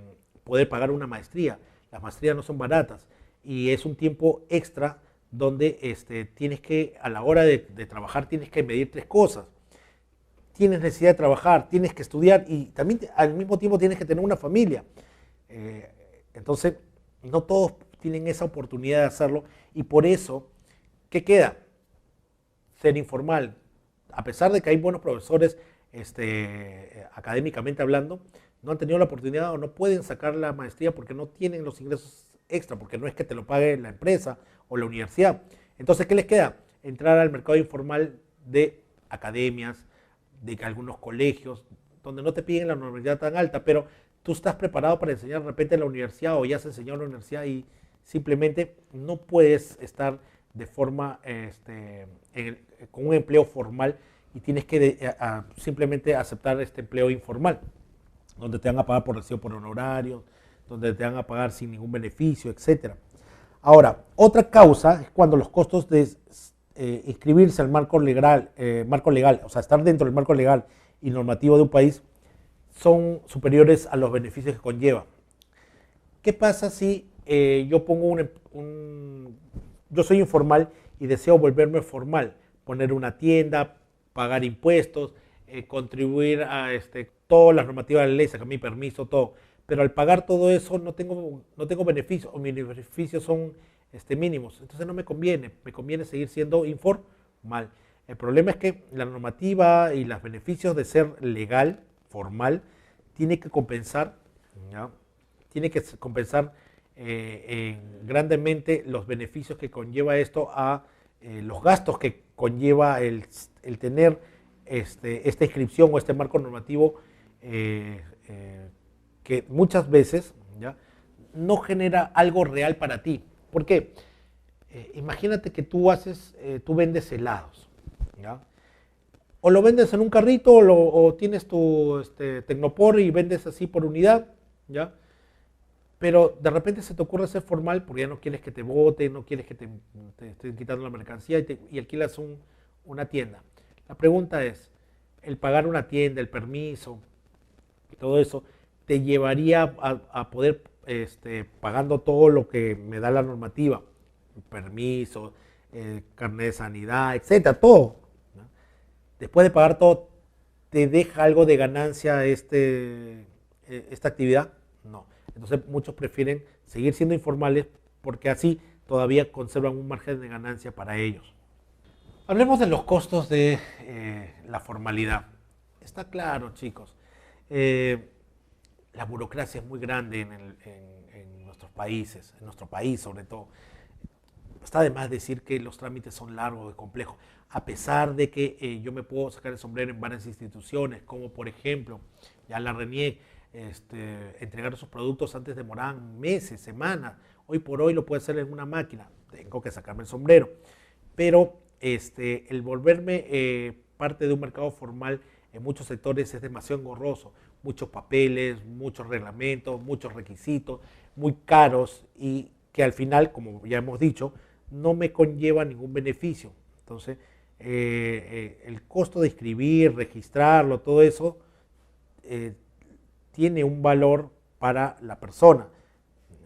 poder pagar una maestría. Las maestrías no son baratas y es un tiempo extra donde tienes que, a la hora de trabajar, tienes que medir tres cosas. Tienes necesidad de trabajar, tienes que estudiar y también al mismo tiempo tienes que tener una familia. Entonces, no todos tienen esa oportunidad de hacerlo y por eso, ¿qué queda? Ser informal. A pesar de que hay buenos profesores académicamente hablando, no han tenido la oportunidad o no pueden sacar la maestría porque no tienen los ingresos extra, porque no es que te lo pague la empresa o la universidad. Entonces, ¿qué les queda? Entrar al mercado informal de academias, de algunos colegios, donde no te piden la normalidad tan alta, pero tú estás preparado para enseñar de repente en la universidad o ya has enseñado en la universidad y simplemente no puedes estar de forma con un empleo formal y tienes que simplemente aceptar este empleo informal, donde te van a pagar por recibo por honorarios, donde te van a pagar sin ningún beneficio, etc. Ahora, otra causa es cuando los costos de inscribirse al marco legal, o sea, estar dentro del marco legal y normativo de un país, son superiores a los beneficios que conlleva. ¿Qué pasa si yo pongo yo soy informal y deseo volverme formal? Poner una tienda, pagar impuestos, contribuir a todas las normativas de la ley, sacar mi permiso, todo. Pero al pagar todo eso no tengo beneficios, o mis beneficios son mínimos. Entonces no me conviene seguir siendo informal. El problema es que la normativa y los beneficios de ser legal, formal, tiene que compensar, ¿ya? Tiene que compensar grandemente los beneficios que conlleva esto a los gastos que conlleva el tener esta inscripción o este marco normativo que muchas veces, ¿ya?, no genera algo real para ti. ¿Por qué? Imagínate que tú vendes helados, ¿ya? O lo vendes en un carrito o tienes tu Tecnopor y vendes así por unidad, ¿ya? pero de repente se te ocurre ser formal porque ya no quieres que te voten, no quieres que te estén quitando la mercancía y alquilas una tienda. La pregunta es, el pagar una tienda, el permiso, todo eso, ¿te llevaría a poder, pagando todo lo que me da la normativa, permiso, carnet de sanidad, etcétera, todo, ¿no? Después de pagar todo, ¿te deja algo de ganancia esta actividad? No. Entonces muchos prefieren seguir siendo informales porque así todavía conservan un margen de ganancia para ellos. Hablemos de los costos de la formalidad. Está claro, chicos. La burocracia es muy grande en nuestros países, en nuestro país sobre todo. Está de más decir que los trámites son largos y complejos, a pesar de que yo me puedo sacar el sombrero en varias instituciones, como por ejemplo, ya la RENIEC, entregar sus productos antes demoraban meses, semanas. Hoy por hoy lo puede hacer en una máquina. Tengo que sacarme el sombrero. Pero el volverme parte de un mercado formal en muchos sectores es demasiado engorroso. Muchos papeles, muchos reglamentos, muchos requisitos, muy caros y que al final, como ya hemos dicho, no me conlleva ningún beneficio. Entonces, el costo de escribir, registrarlo, todo eso, tiene un valor para la persona,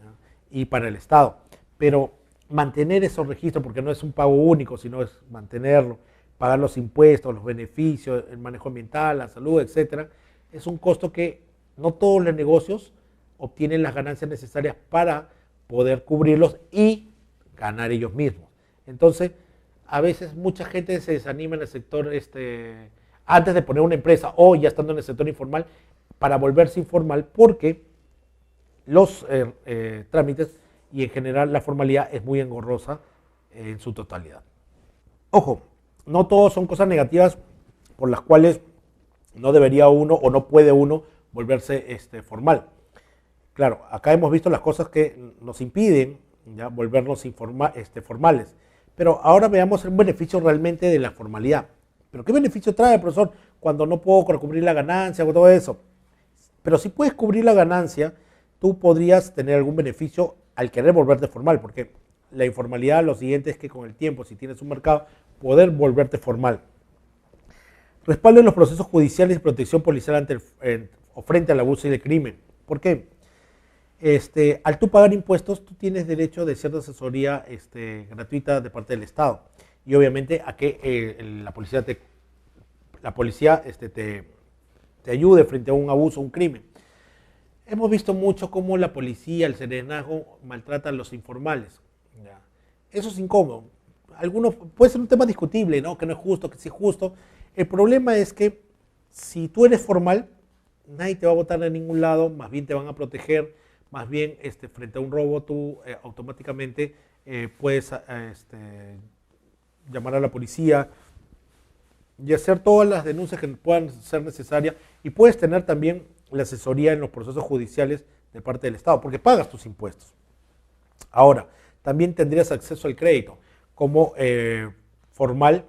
¿no? Y para el Estado. Pero mantener esos registros, porque no es un pago único, sino es mantenerlo, pagar los impuestos, los beneficios, el manejo ambiental, la salud, etcétera, es un costo que no todos los negocios obtienen las ganancias necesarias para poder cubrirlos y ganar ellos mismos. Entonces, a veces mucha gente se desanima en el sector antes de poner una empresa o ya estando en el sector informal para volverse informal porque los trámites y en general la formalidad es muy engorrosa en su totalidad. Ojo, no todos son cosas negativas por las cuales no debería uno o no puede uno volverse formal. Claro, acá hemos visto las cosas que nos impiden ya volvernos formales. Pero ahora veamos el beneficio realmente de la formalidad. ¿Pero qué beneficio trae, profesor, cuando no puedo cubrir la ganancia o todo eso? Pero si puedes cubrir la ganancia, tú podrías tener algún beneficio al querer volverte formal, porque la informalidad lo siguiente es que con el tiempo, si tienes un mercado, poder volverte formal. Respaldo en los procesos judiciales y protección policial o frente al abuso y el crimen. ¿Por qué? Al tú pagar impuestos, tú tienes derecho de cierta asesoría gratuita de parte del Estado. Y obviamente a que la policía te ayude frente a un abuso o un crimen. Hemos visto mucho cómo la policía, el serenazgo, maltratan a los informales. ¿Ya? Eso es incómodo. Puede ser un tema discutible, ¿no? Que no es justo, que sí es justo. El problema es que si tú eres formal, nadie te va a votar de ningún lado, más bien te van a proteger, más bien frente a un robo tú automáticamente puedes llamar a la policía y hacer todas las denuncias que puedan ser necesarias y puedes tener también la asesoría en los procesos judiciales de parte del Estado, porque pagas tus impuestos. Ahora, también tendrías acceso al crédito. Como formal,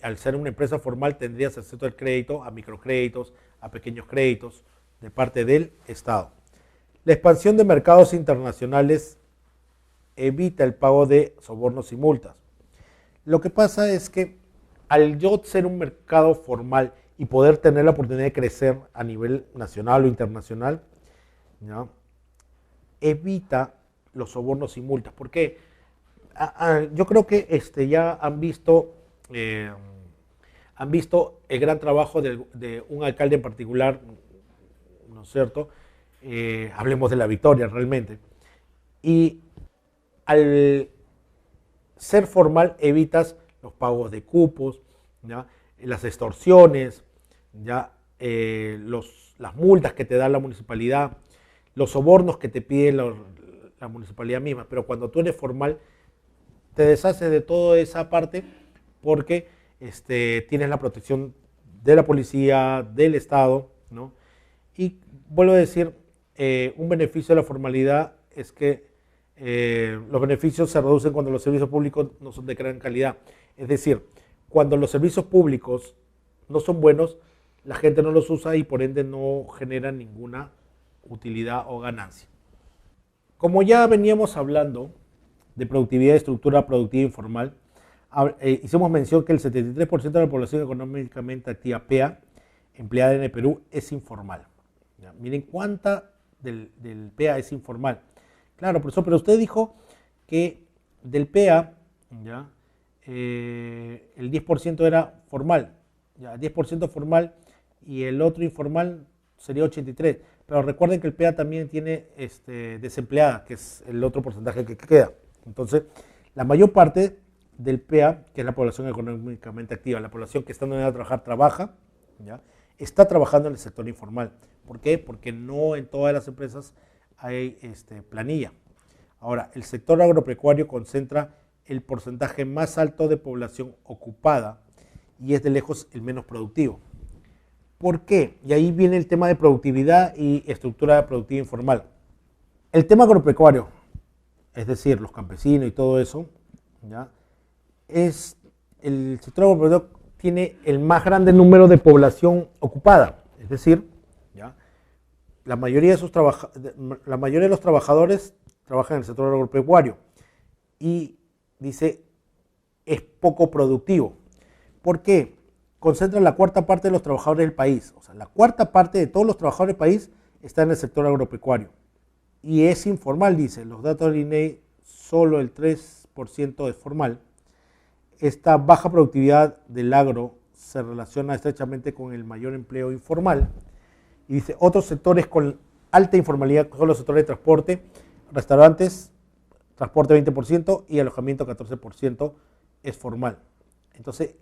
al ser una empresa formal, tendrías acceso al crédito, a microcréditos, a pequeños créditos de parte del Estado. La expansión de mercados internacionales evita el pago de sobornos y multas. Lo que pasa es que al yo ser un mercado formal y poder tener la oportunidad de crecer a nivel nacional o internacional, ¿no?, evita los sobornos y multas. ¿Por qué? Yo creo que ya han visto el gran trabajo de un alcalde en particular, ¿no es cierto? Hablemos de La Victoria realmente. Y al ser formal evitas los pagos de cupos, ¿ya?, las extorsiones, ¿ya?, las multas que te da la municipalidad, los sobornos que te pide la municipalidad misma. Pero cuando tú eres formal, te deshaces de toda esa parte porque tienes la protección de la policía, del Estado, ¿no? Y vuelvo a decir, un beneficio de la formalidad es que los beneficios se reducen cuando los servicios públicos no son de gran calidad. Es decir, cuando los servicios públicos no son buenos, la gente no los usa y por ende no generan ninguna utilidad o ganancia. Como ya veníamos hablando de productividad y estructura productiva informal, hicimos mención que el 73% de la población económicamente activa PEA empleada en el Perú es informal. ¿Ya? Miren cuánta del PEA es informal. Claro, profesor, pero usted dijo que del PEA, ¿ya? El 10% era formal, ya, 10% formal y el otro informal sería 83%. Pero recuerden que el PEA también tiene desempleada, que es el otro porcentaje que queda. Entonces, la mayor parte del PEA, que es la población económicamente activa, la población que está en a trabajar, trabaja, ¿ya? Está trabajando en el sector informal. ¿Por qué? Porque no en todas las empresas hay planilla. Ahora, el sector agropecuario concentra el porcentaje más alto de población ocupada y es de lejos el menos productivo. ¿Por qué? Y ahí viene el tema de productividad y estructura productiva informal. El tema agropecuario, es decir, los campesinos y todo eso, ¿ya? El sector agropecuario tiene el más grande número de población ocupada, es decir, ¿ya? La mayoría de los trabajadores trabajan en el sector agropecuario y dice es poco productivo. ¿Por qué? Concentra la cuarta parte de los trabajadores del país. O sea, la cuarta parte de todos los trabajadores del país está en el sector agropecuario. Y es informal, dice. Los datos del INEI, solo el 3% es formal. Esta baja productividad del agro se relaciona estrechamente con el mayor empleo informal. Y dice, otros sectores con alta informalidad son los sectores de transporte, restaurantes, transporte 20% y alojamiento 14% es formal. Entonces,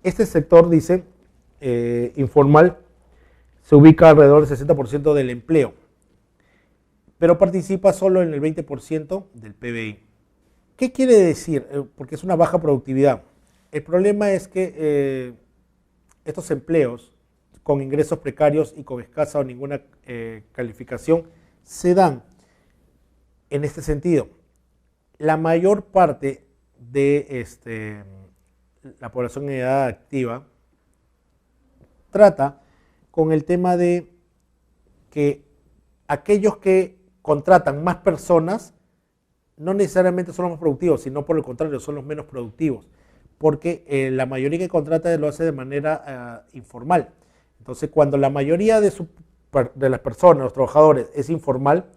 este sector, dice, informal, se ubica alrededor del 60% del empleo, pero participa solo en el 20% del PBI. ¿Qué quiere decir? Porque es una baja productividad. El problema es que estos empleos con ingresos precarios y con escasa o ninguna calificación se dan en este sentido. La mayor parte de la población en edad activa trata con el tema de que aquellos que contratan más personas no necesariamente son los más productivos, sino por el contrario, son los menos productivos, porque la mayoría que contrata lo hace de manera informal. Entonces, cuando la mayoría de las personas, los trabajadores, es informal,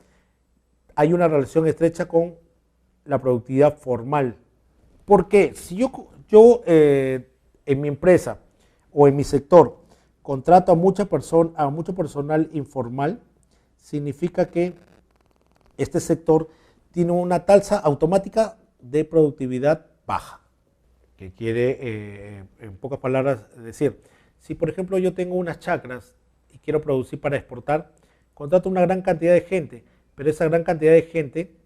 hay una relación estrecha con la productividad formal. ¿Por qué? Si yo en mi empresa o en mi sector contrato a mucho personal informal, significa que este sector tiene una tasa automática de productividad baja. Que quiere, en pocas palabras, decir, si por ejemplo yo tengo unas chacras y quiero producir para exportar, contrato una gran cantidad de gente, pero esa gran cantidad de gente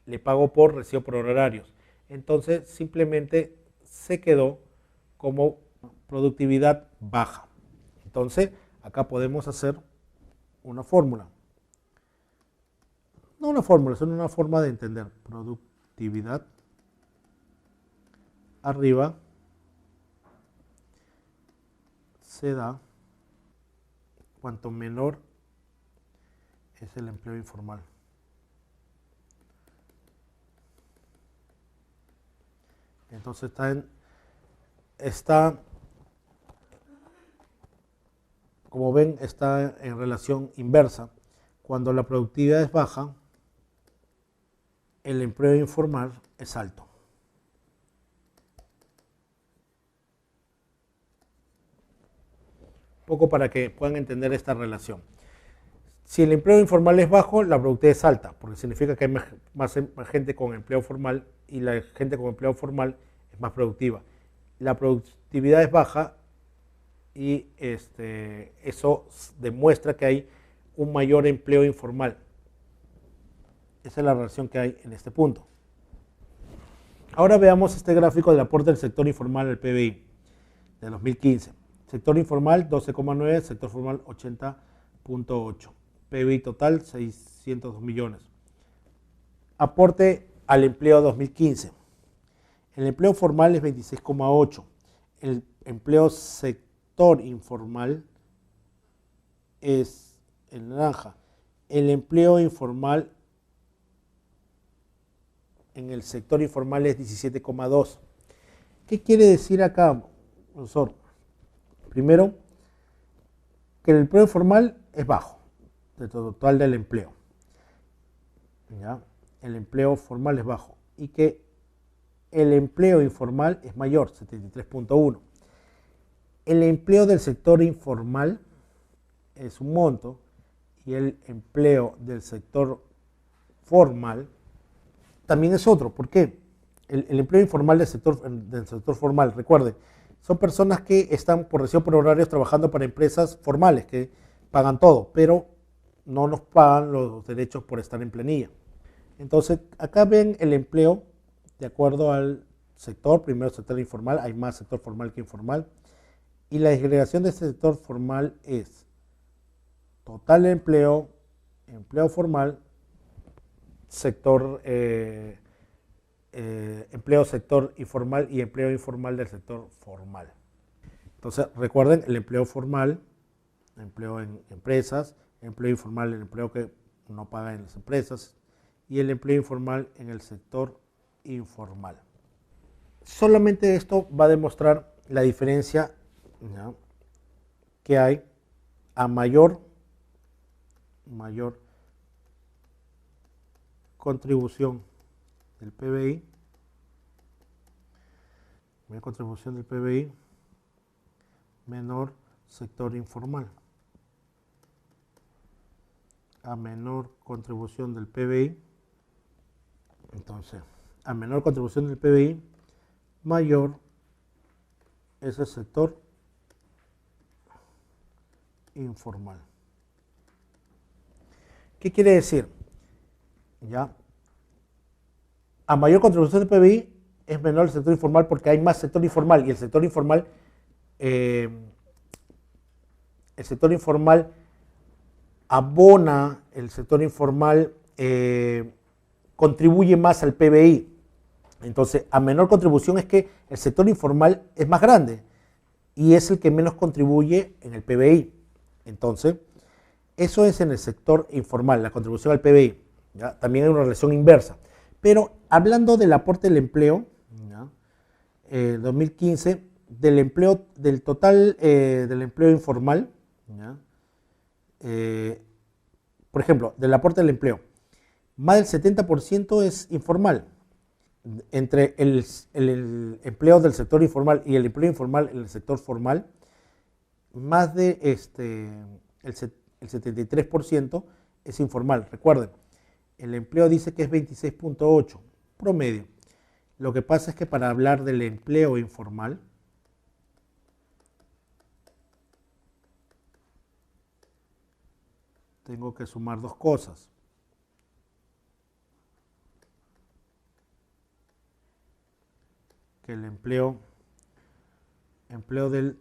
le pago por recibo por horarios. Entonces simplemente se quedó como productividad baja. Entonces acá podemos hacer una fórmula. No una fórmula, sino una forma de entender. Productividad arriba se da cuanto menor es el empleo informal. Entonces está, como ven, está en relación inversa. Cuando la productividad es baja, el empleo informal es alto. Poco para que puedan entender esta relación. Si el empleo informal es bajo, la productividad es alta, porque significa que hay más gente con empleo formal y la gente con empleo formal es más productiva. La productividad es baja y eso demuestra que hay un mayor empleo informal. Esa es la relación que hay en este punto. Ahora veamos este gráfico del aporte del sector informal al PBI de 2015. Sector informal 12,9, sector formal 80,8. PBI total 602 millones. Aporte al empleo 2015. El empleo formal es 26,8. El empleo sector informal es el naranja. El empleo informal en el sector informal es 17,2. ¿Qué quiere decir acá, profesor? Primero, que el empleo informal es bajo, del total del empleo. ¿Ya? El empleo formal es bajo y que el empleo informal es mayor, 73,1. El empleo del sector informal es un monto y el empleo del sector formal también es otro. ¿Por qué? El empleo informal del sector formal, recuerden, son personas que están por recibo por horarios trabajando para empresas formales que pagan todo, pero no nos pagan los derechos por estar en planilla. Entonces, acá ven el empleo de acuerdo al sector. Primero, sector informal, hay más sector formal que informal. Y la disgregación de este sector formal es total empleo, empleo formal, sector empleo sector informal y empleo informal del sector formal. Entonces, recuerden, el empleo formal, empleo en empresas, empleo informal, el empleo que no paga en las empresas, y el empleo informal en el sector informal. Solamente esto va a demostrar la diferencia, ¿ya?, que hay a mayor contribución del PBI, menor sector informal. A menor contribución del PBI, entonces, a menor contribución del PBI, mayor es el sector informal. ¿Qué quiere decir? ¿Ya? A mayor contribución del PBI es menor el sector informal porque hay más sector informal y el sector informal abona, el sector informal contribuye más al PBI. Entonces, a menor contribución es que el sector informal es más grande y es el que menos contribuye en el PBI. Entonces, eso es en el sector informal, la contribución al PBI. ¿Ya? También hay una relación inversa. Pero hablando del aporte del empleo, 2015, del total del empleo informal, ¿ya?, por ejemplo, del aporte del empleo, más del 70% es informal. Entre el empleo del sector informal y el empleo informal en el sector formal, más de el 73% es informal. Recuerden, el empleo dice que es 26,8 promedio. Lo que pasa es que para hablar del empleo informal, tengo que sumar dos cosas. Que el empleo del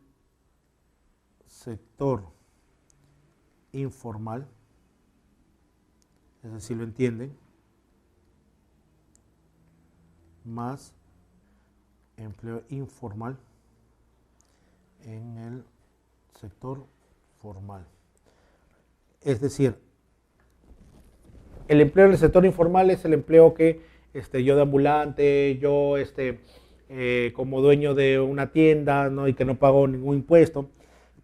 sector informal, ese sí lo entienden, más empleo informal en el sector formal. Es decir, el empleo del sector informal es el empleo que yo de ambulante, yo como dueño de una tienda, ¿no?, y que no pago ningún impuesto.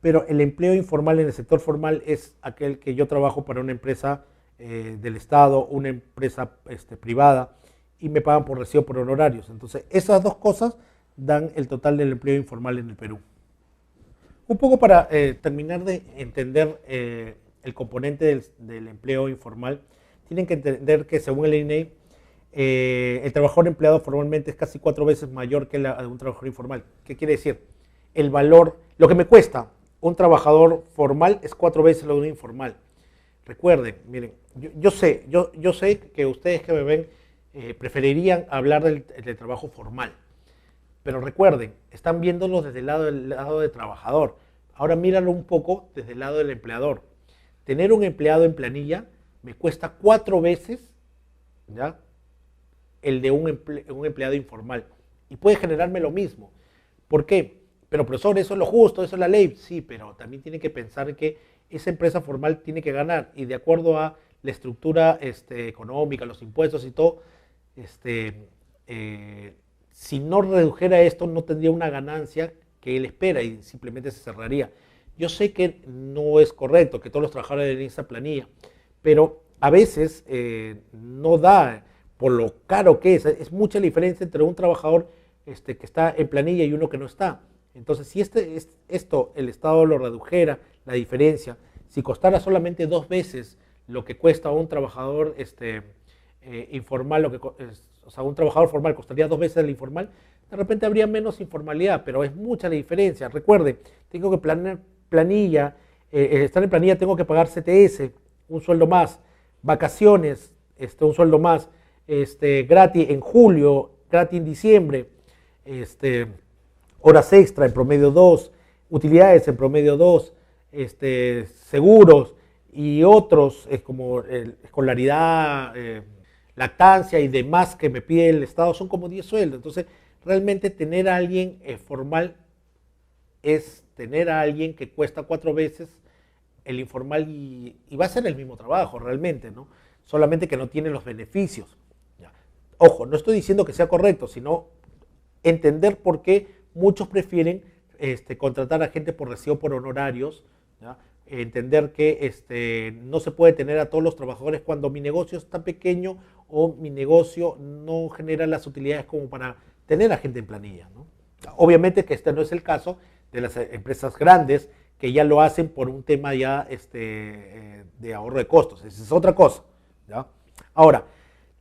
Pero el empleo informal en el sector formal es aquel que yo trabajo para una empresa del Estado, una empresa privada, y me pagan por recibo por honorarios. Entonces, esas dos cosas dan el total del empleo informal en el Perú. Un poco para terminar de entender el componente del empleo informal, tienen que entender que según el INEI, el trabajador empleado formalmente es casi 4 veces mayor que un trabajador informal. ¿Qué quiere decir? El valor, lo que me cuesta un trabajador formal es 4 veces lo de un informal. Recuerden, miren, yo sé que ustedes que me ven preferirían hablar del trabajo formal, pero recuerden, están viéndolo desde el lado del trabajador. Ahora míralo un poco desde el lado del empleador. Tener un empleado en planilla me cuesta 4 veces, ¿ya?, el de un empleado informal. Y puede generarme lo mismo. ¿Por qué? Pero profesor, eso es lo justo, eso es la ley. Sí, pero también tiene que pensar que esa empresa formal tiene que ganar. Y de acuerdo a la estructura económica, los impuestos y todo, si no redujera esto, no tendría una ganancia que él espera y simplemente se cerraría. Yo sé que no es correcto que todos los trabajadores den esa planilla, pero a veces no da por lo caro que es mucha la diferencia entre un trabajador que está en planilla y uno que no está. Entonces, si esto el Estado lo redujera, la diferencia, si costara solamente 2 veces lo que cuesta un trabajador informal, o sea, un trabajador formal costaría 2 veces el informal, de repente habría menos informalidad, pero es mucha la diferencia. Recuerde, tengo que planear planilla, estar en planilla tengo que pagar CTS, un sueldo más, vacaciones, un sueldo más, gratis en julio, gratis en diciembre, horas extra en promedio 2, utilidades en promedio 2, seguros y otros como escolaridad, lactancia y demás que me pide el Estado son como 10 sueldos. Entonces, realmente tener a alguien formal es tener a alguien que cuesta 4 veces el informal y va a ser el mismo trabajo realmente, ¿no? Solamente que no tiene los beneficios. Ya. Ojo, no estoy diciendo que sea correcto, sino entender por qué muchos prefieren contratar a gente por recibo por honorarios, ¿ya? Entender que no se puede tener a todos los trabajadores cuando mi negocio es tan pequeño o mi negocio no genera las utilidades como para tener a gente en planilla, ¿no? Obviamente que este no es el caso de las empresas grandes que ya lo hacen por un tema ya de ahorro de costos. Esa es otra cosa, ¿ya? Ahora,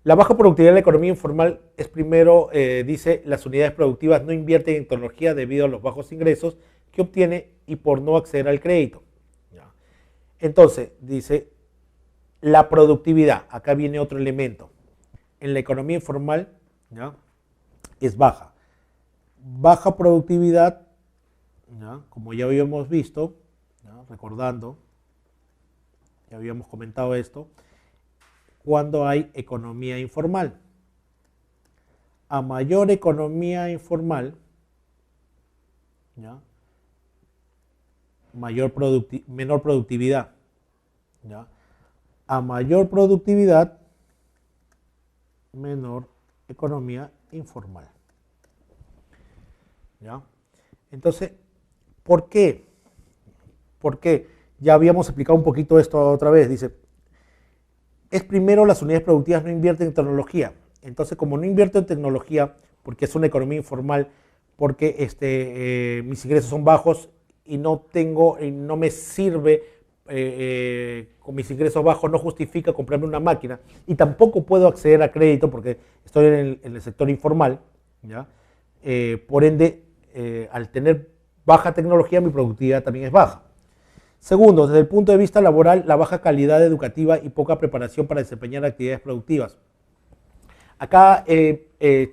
la baja productividad de la economía informal es primero, dice, las unidades productivas no invierten en tecnología debido a los bajos ingresos que obtiene y por no acceder al crédito. ¿Ya? Entonces, dice, la productividad, acá viene otro elemento. En la economía informal, ¿ya? Es baja. Baja productividad, ¿ya? Como ya habíamos visto, ¿ya? Recordando, ya habíamos comentado esto, cuando hay economía informal. A mayor economía informal, ¿ya? Menor productividad. ¿Ya? A mayor productividad, menor economía informal. ¿Ya? Entonces, ¿por qué? Porque ya habíamos explicado un poquito esto otra vez. Dice, es primero las unidades productivas no invierten en tecnología. Entonces, como no invierto en tecnología, porque es una economía informal, porque mis ingresos son bajos y no me sirve, con mis ingresos bajos no justifica comprarme una máquina y tampoco puedo acceder a crédito porque estoy en el sector informal, ¿ya? Por ende, al tener baja tecnología, mi productividad también es baja. Segundo, desde el punto de vista laboral, la baja calidad educativa y poca preparación para desempeñar actividades productivas. Acá,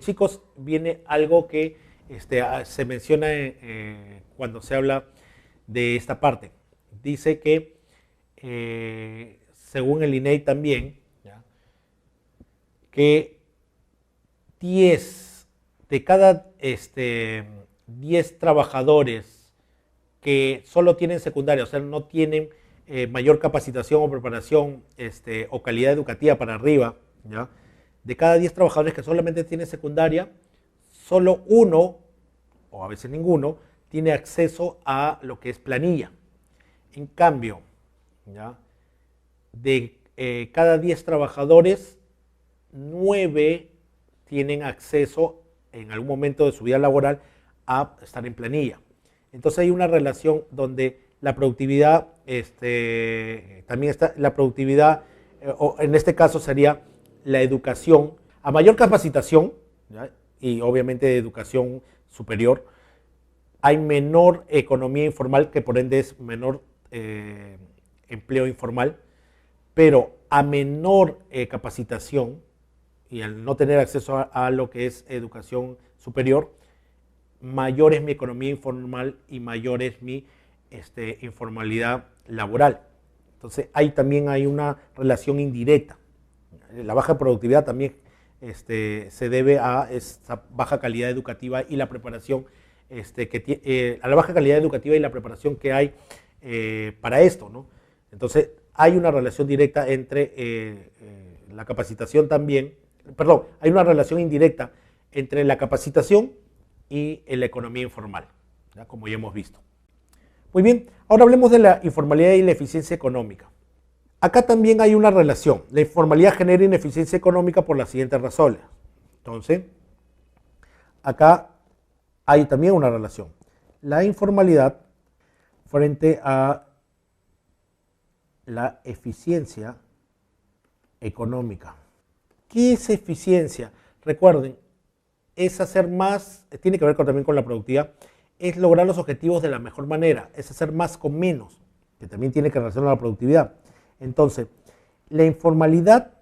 chicos, viene algo que se menciona cuando se habla de esta parte. Dice que, según el INEI también, ¿ya? Que 10 de cada 10 trabajadores que solo tienen secundaria, o sea, no tienen mayor capacitación o preparación o calidad educativa para arriba, ¿ya? De cada 10 trabajadores que solamente tienen secundaria, solo uno, o a veces ninguno, tiene acceso a lo que es planilla. En cambio, ¿ya? De cada 10 trabajadores, 9 tienen acceso en algún momento de su vida laboral a estar en planilla. Entonces hay una relación donde la productividad, también está la productividad, o en este caso sería la educación, a mayor capacitación, ¿ya? Y obviamente de educación superior, hay menor economía informal, que por ende es menor empleo informal, pero a menor capacitación y al no tener acceso a lo que es educación superior, mayor es mi economía informal y mayor es mi informalidad laboral. Entonces, ahí también hay una relación indirecta. La baja productividad también se debe a esta baja calidad educativa y la preparación, a la baja calidad educativa y la preparación que hay para esto, ¿no? Entonces, hay una relación directa entre la capacitación también, perdón, hay una relación indirecta entre la capacitación y la economía informal, ¿ya? Como ya hemos visto. Muy bien, ahora hablemos de la informalidad y la eficiencia económica. Acá también hay una relación. La informalidad genera ineficiencia económica por las siguientes razones. Entonces, acá hay también una relación. La informalidad frente a la eficiencia económica. ¿Qué es eficiencia? Recuerden, es hacer más, tiene que ver también con la productividad, es lograr los objetivos de la mejor manera, es hacer más con menos, que también tiene que relacionar a la productividad. Entonces, la informalidad,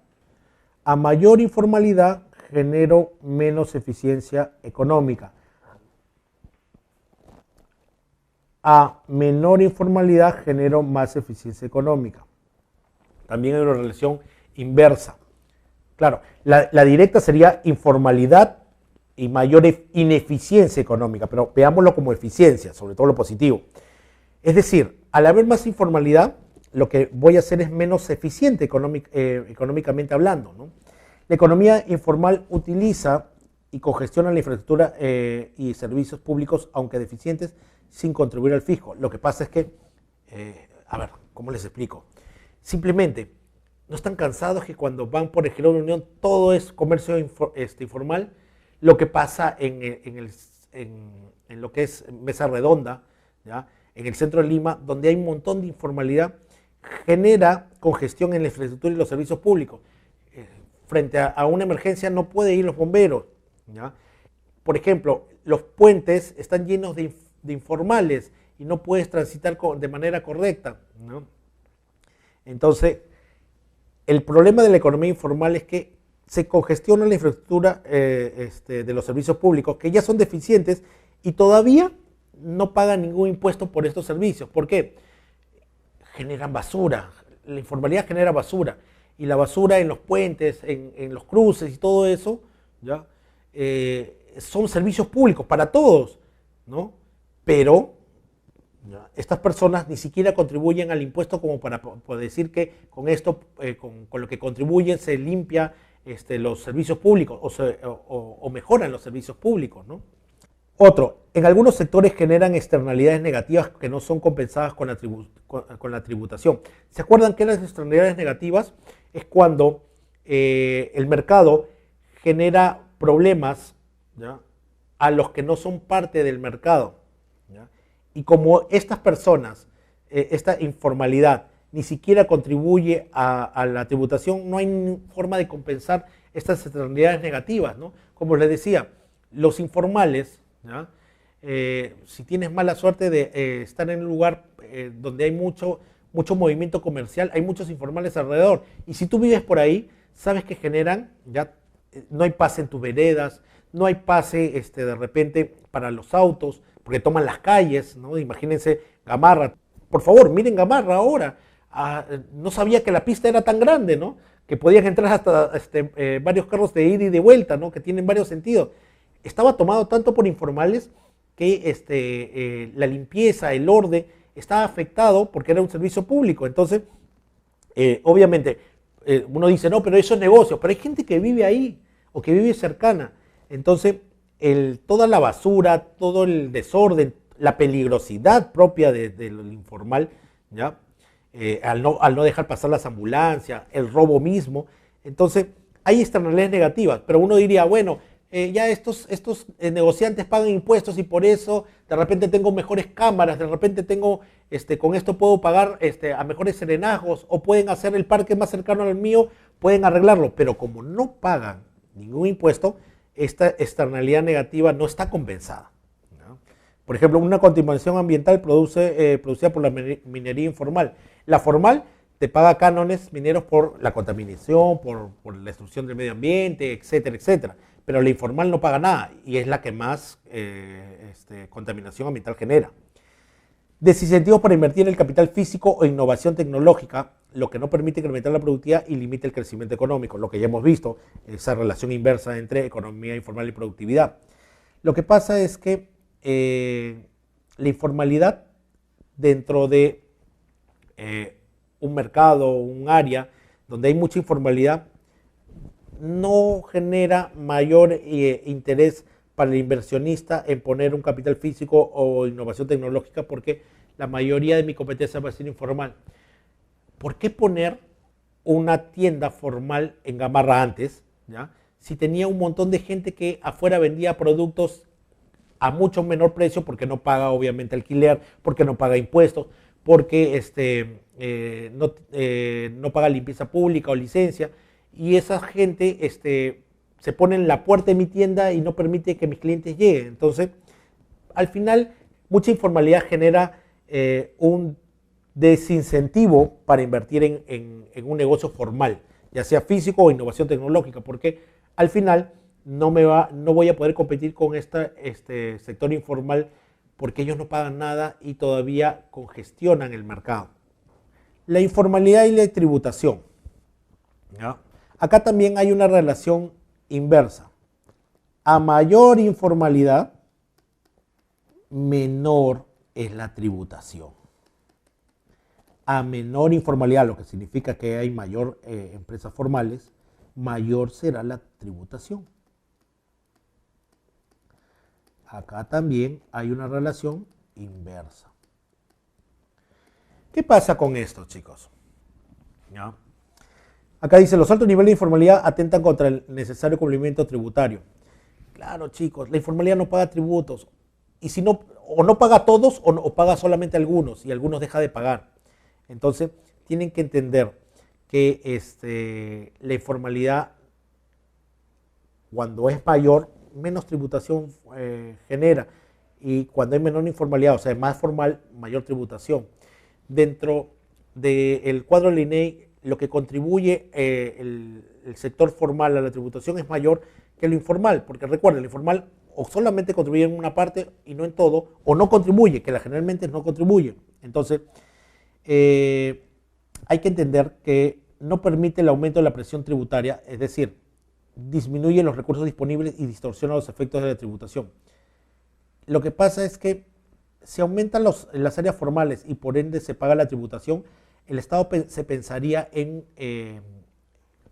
a mayor informalidad, genero menos eficiencia económica. A menor informalidad, genero más eficiencia económica. También hay una relación inversa. Claro, la directa sería informalidad y mayor ineficiencia económica, pero veámoslo como eficiencia, sobre todo lo positivo. Es decir, al haber más informalidad, lo que voy a hacer es menos eficiente económicamente hablando, ¿no? La economía informal utiliza y congestiona la infraestructura y servicios públicos, aunque deficientes, sin contribuir al fisco. Lo que pasa es que, a ver, ¿cómo les explico? Simplemente, ¿no están cansados que cuando van por el Girón de Unión todo es comercio informal? Lo que pasa en lo que es Mesa Redonda, ¿ya? En el centro de Lima, donde hay un montón de informalidad, genera congestión en la infraestructura y los servicios públicos. Frente a una emergencia no pueden ir los bomberos, ¿ya? Por ejemplo, los puentes están llenos de informales y no puedes transitar de manera correcta, ¿no? Entonces, el problema de la economía informal es que se congestiona la infraestructura de los servicios públicos, que ya son deficientes y todavía no pagan ningún impuesto por estos servicios. ¿Por qué? Generan basura, la informalidad genera basura, y la basura en los puentes, en los cruces y todo eso, ¿ya? Son servicios públicos para todos, ¿no? Pero ¿ya? Estas personas ni siquiera contribuyen al impuesto como para decir que con esto, con lo que contribuyen se limpia los servicios públicos o mejoran los servicios públicos, ¿no? Otro, en algunos sectores generan externalidades negativas que no son compensadas con la tributación. ¿Se acuerdan que las externalidades negativas es cuando el mercado genera problemas, ¿ya? A los que no son parte del mercado, ¿ya? Y como estas personas, esta informalidad, ni siquiera contribuye a la tributación, no hay forma de compensar estas externalidades negativas, ¿no? Como les decía, los informales, ¿ya? Si tienes mala suerte de estar en un lugar donde hay mucho movimiento comercial, hay muchos informales alrededor. Y si tú vives por ahí, sabes que generan, ya no hay pase en tus veredas, no hay pase de repente para los autos, porque toman las calles, ¿no? Imagínense Gamarra. Por favor, miren Gamarra ahora. No sabía que la pista era tan grande, ¿no? Que podían entrar hasta varios carros de ida y de vuelta, ¿no? Que tienen varios sentidos. Estaba tomado tanto por informales que la limpieza, el orden, estaba afectado porque era un servicio público. Entonces, obviamente, uno dice, no, pero eso es negocio. Pero hay gente que vive ahí o que vive cercana. Entonces, toda la basura, todo el desorden, la peligrosidad propia del informal, ¿ya? Al no dejar pasar las ambulancias, el robo mismo. Entonces, hay externalidades negativas, pero uno diría, bueno, ya estos negociantes pagan impuestos y por eso de repente tengo mejores cámaras, de repente tengo, con esto puedo pagar a mejores serenazgos o pueden hacer el parque más cercano al mío, pueden arreglarlo, pero como no pagan ningún impuesto, esta externalidad negativa no está compensada, ¿no? Por ejemplo, una contaminación ambiental producida por la minería informal. La formal te paga cánones mineros por la contaminación, por la destrucción del medio ambiente, etcétera, etcétera. Pero la informal no paga nada y es la que más contaminación ambiental genera. Desincentivos para invertir en el capital físico o innovación tecnológica, lo que no permite incrementar la productividad y limita el crecimiento económico, lo que ya hemos visto, esa relación inversa entre economía informal y productividad. Lo que pasa es que la informalidad dentro de un mercado, un área donde hay mucha informalidad, no genera mayor interés para el inversionista en poner un capital físico o innovación tecnológica porque la mayoría de mi competencia va a ser informal. ¿Por qué poner una tienda formal en Gamarra antes, ¿ya? Si tenía un montón de gente que afuera vendía productos a mucho menor precio porque no paga obviamente alquiler, porque no paga impuestos, porque no paga limpieza pública o licencia, y esa gente se pone en la puerta de mi tienda y no permite que mis clientes lleguen. Entonces, al final, mucha informalidad genera un desincentivo para invertir en un negocio formal, ya sea físico o innovación tecnológica, porque al final no voy a poder competir con este sector informal porque ellos no pagan nada y todavía congestionan el mercado. La informalidad y la tributación, ¿ya? Acá también hay una relación inversa. A mayor informalidad, menor es la tributación. A menor informalidad, lo que significa que hay mayor empresas formales, mayor será la tributación. Acá también hay una relación inversa. ¿Qué pasa con esto, chicos? ¿Ya? Acá dice, los altos niveles de informalidad atentan contra el necesario cumplimiento tributario. Claro, chicos, la informalidad no paga tributos. Y si no, o no paga todos o paga solamente algunos y algunos deja de pagar. Entonces, tienen que entender que la informalidad, cuando es mayor, menos tributación genera. Y cuando hay menor informalidad, o sea, más formal, mayor tributación. Dentro del cuadro del INEI, lo que contribuye el sector formal a la tributación es mayor que lo informal, porque recuerden, el informal o solamente contribuye en una parte y no en todo, o no contribuye, que generalmente no contribuye. Entonces, hay que entender que no permite el aumento de la presión tributaria, es decir, disminuye los recursos disponibles y distorsiona los efectos de la tributación. Lo que pasa es que si aumentan las áreas formales y por ende se paga la tributación, el Estado se pensaría en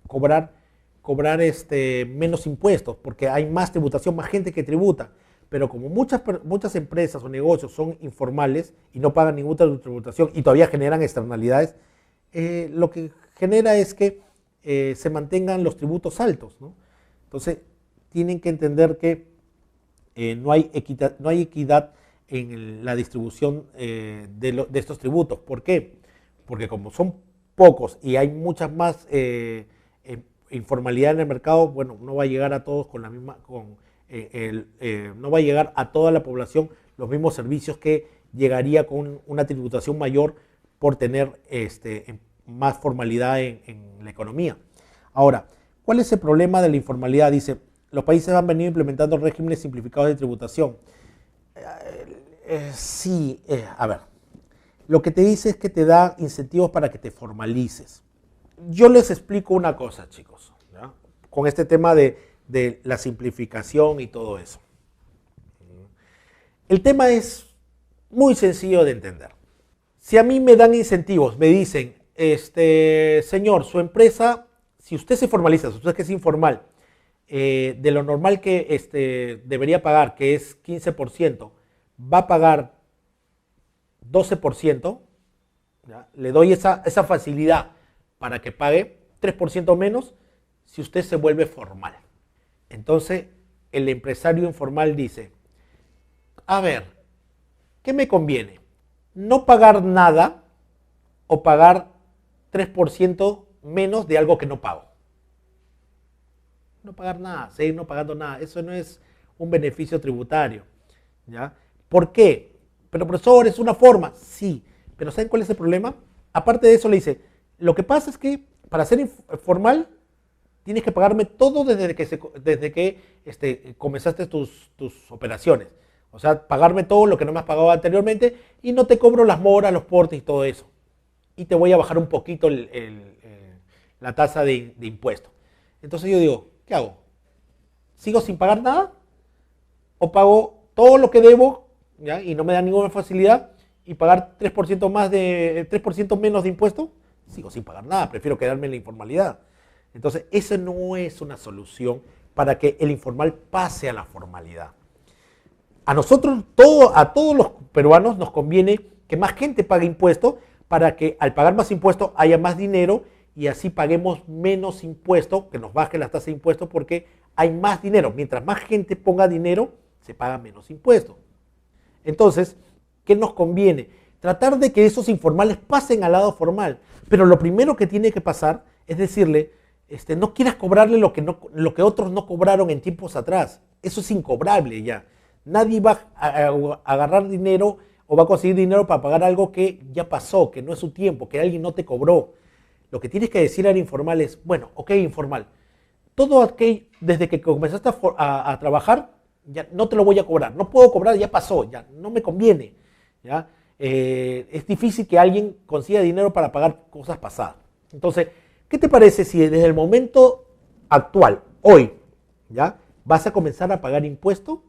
cobrar menos impuestos, porque hay más tributación, más gente que tributa. Pero como muchas empresas o negocios son informales y no pagan ninguna tributación y todavía generan externalidades, lo que genera es que se mantengan los tributos altos, ¿no? Entonces, tienen que entender que no hay equidad en la distribución de estos tributos. ¿Por qué? Porque como son pocos y hay muchas más informalidad en el mercado, bueno, no va a llegar a todos con la misma, no va a llegar a toda la población los mismos servicios que llegaría con una tributación mayor por tener más formalidad en la economía. Ahora, ¿cuál es el problema de la informalidad? Dice, los países han venido implementando regímenes simplificados de tributación. Sí, a ver, lo que te dice es que te da incentivos para que te formalices. Yo les explico una cosa, chicos, ¿ya? Con este tema de la simplificación y todo eso. El tema es muy sencillo de entender. Si a mí me dan incentivos, me dicen, señor, su empresa, si usted se formaliza, si usted que es informal, de lo normal que debería pagar, que es 15%, va a pagar 12%, ¿ya? Le doy esa facilidad para que pague 3% menos si usted se vuelve formal. Entonces, el empresario informal dice, a ver, ¿qué me conviene? ¿No pagar nada o pagar 3% menos de algo que no pago? No pagar nada, seguir no pagando nada. Eso no es un beneficio tributario, ¿ya? ¿Por qué? Pero profesor, es una forma. Sí, pero ¿saben cuál es el problema? Aparte de eso le dice, lo que pasa es que para ser formal tienes que pagarme todo desde que comenzaste tus operaciones. O sea, pagarme todo lo que no me has pagado anteriormente y no te cobro las moras, los portes y todo eso. Y te voy a bajar un poquito la tasa de impuesto. Entonces yo digo, ¿qué hago? ¿Sigo sin pagar nada? ¿O pago todo lo que debo, ¿ya? Y no me da ninguna facilidad y pagar 3% menos de impuesto? Sigo sin pagar nada, prefiero quedarme en la informalidad. Entonces, esa no es una solución para que el informal pase a la formalidad. A nosotros, a todos los peruanos nos conviene que más gente pague impuestos para que al pagar más impuestos haya más dinero y así paguemos menos impuestos, que nos baje la tasa de impuestos porque hay más dinero. Mientras más gente ponga dinero, se paga menos impuestos. Entonces, ¿qué nos conviene? Tratar de que esos informales pasen al lado formal. Pero lo primero que tiene que pasar es decirle, no quieras cobrarle lo que otros no cobraron en tiempos atrás. Eso es incobrable ya. Nadie va a agarrar dinero o va a conseguir dinero para pagar algo que ya pasó, que no es su tiempo, que alguien no te cobró. Lo que tienes que decir al informal es, bueno, ok, informal, todo aquello, desde que comenzaste a trabajar, ya no te lo voy a cobrar. No puedo cobrar, ya pasó, ya no me conviene. ¿Ya? Es difícil que alguien consiga dinero para pagar cosas pasadas. Entonces, ¿qué te parece si desde el momento actual, hoy, ya vas a comenzar a pagar impuestos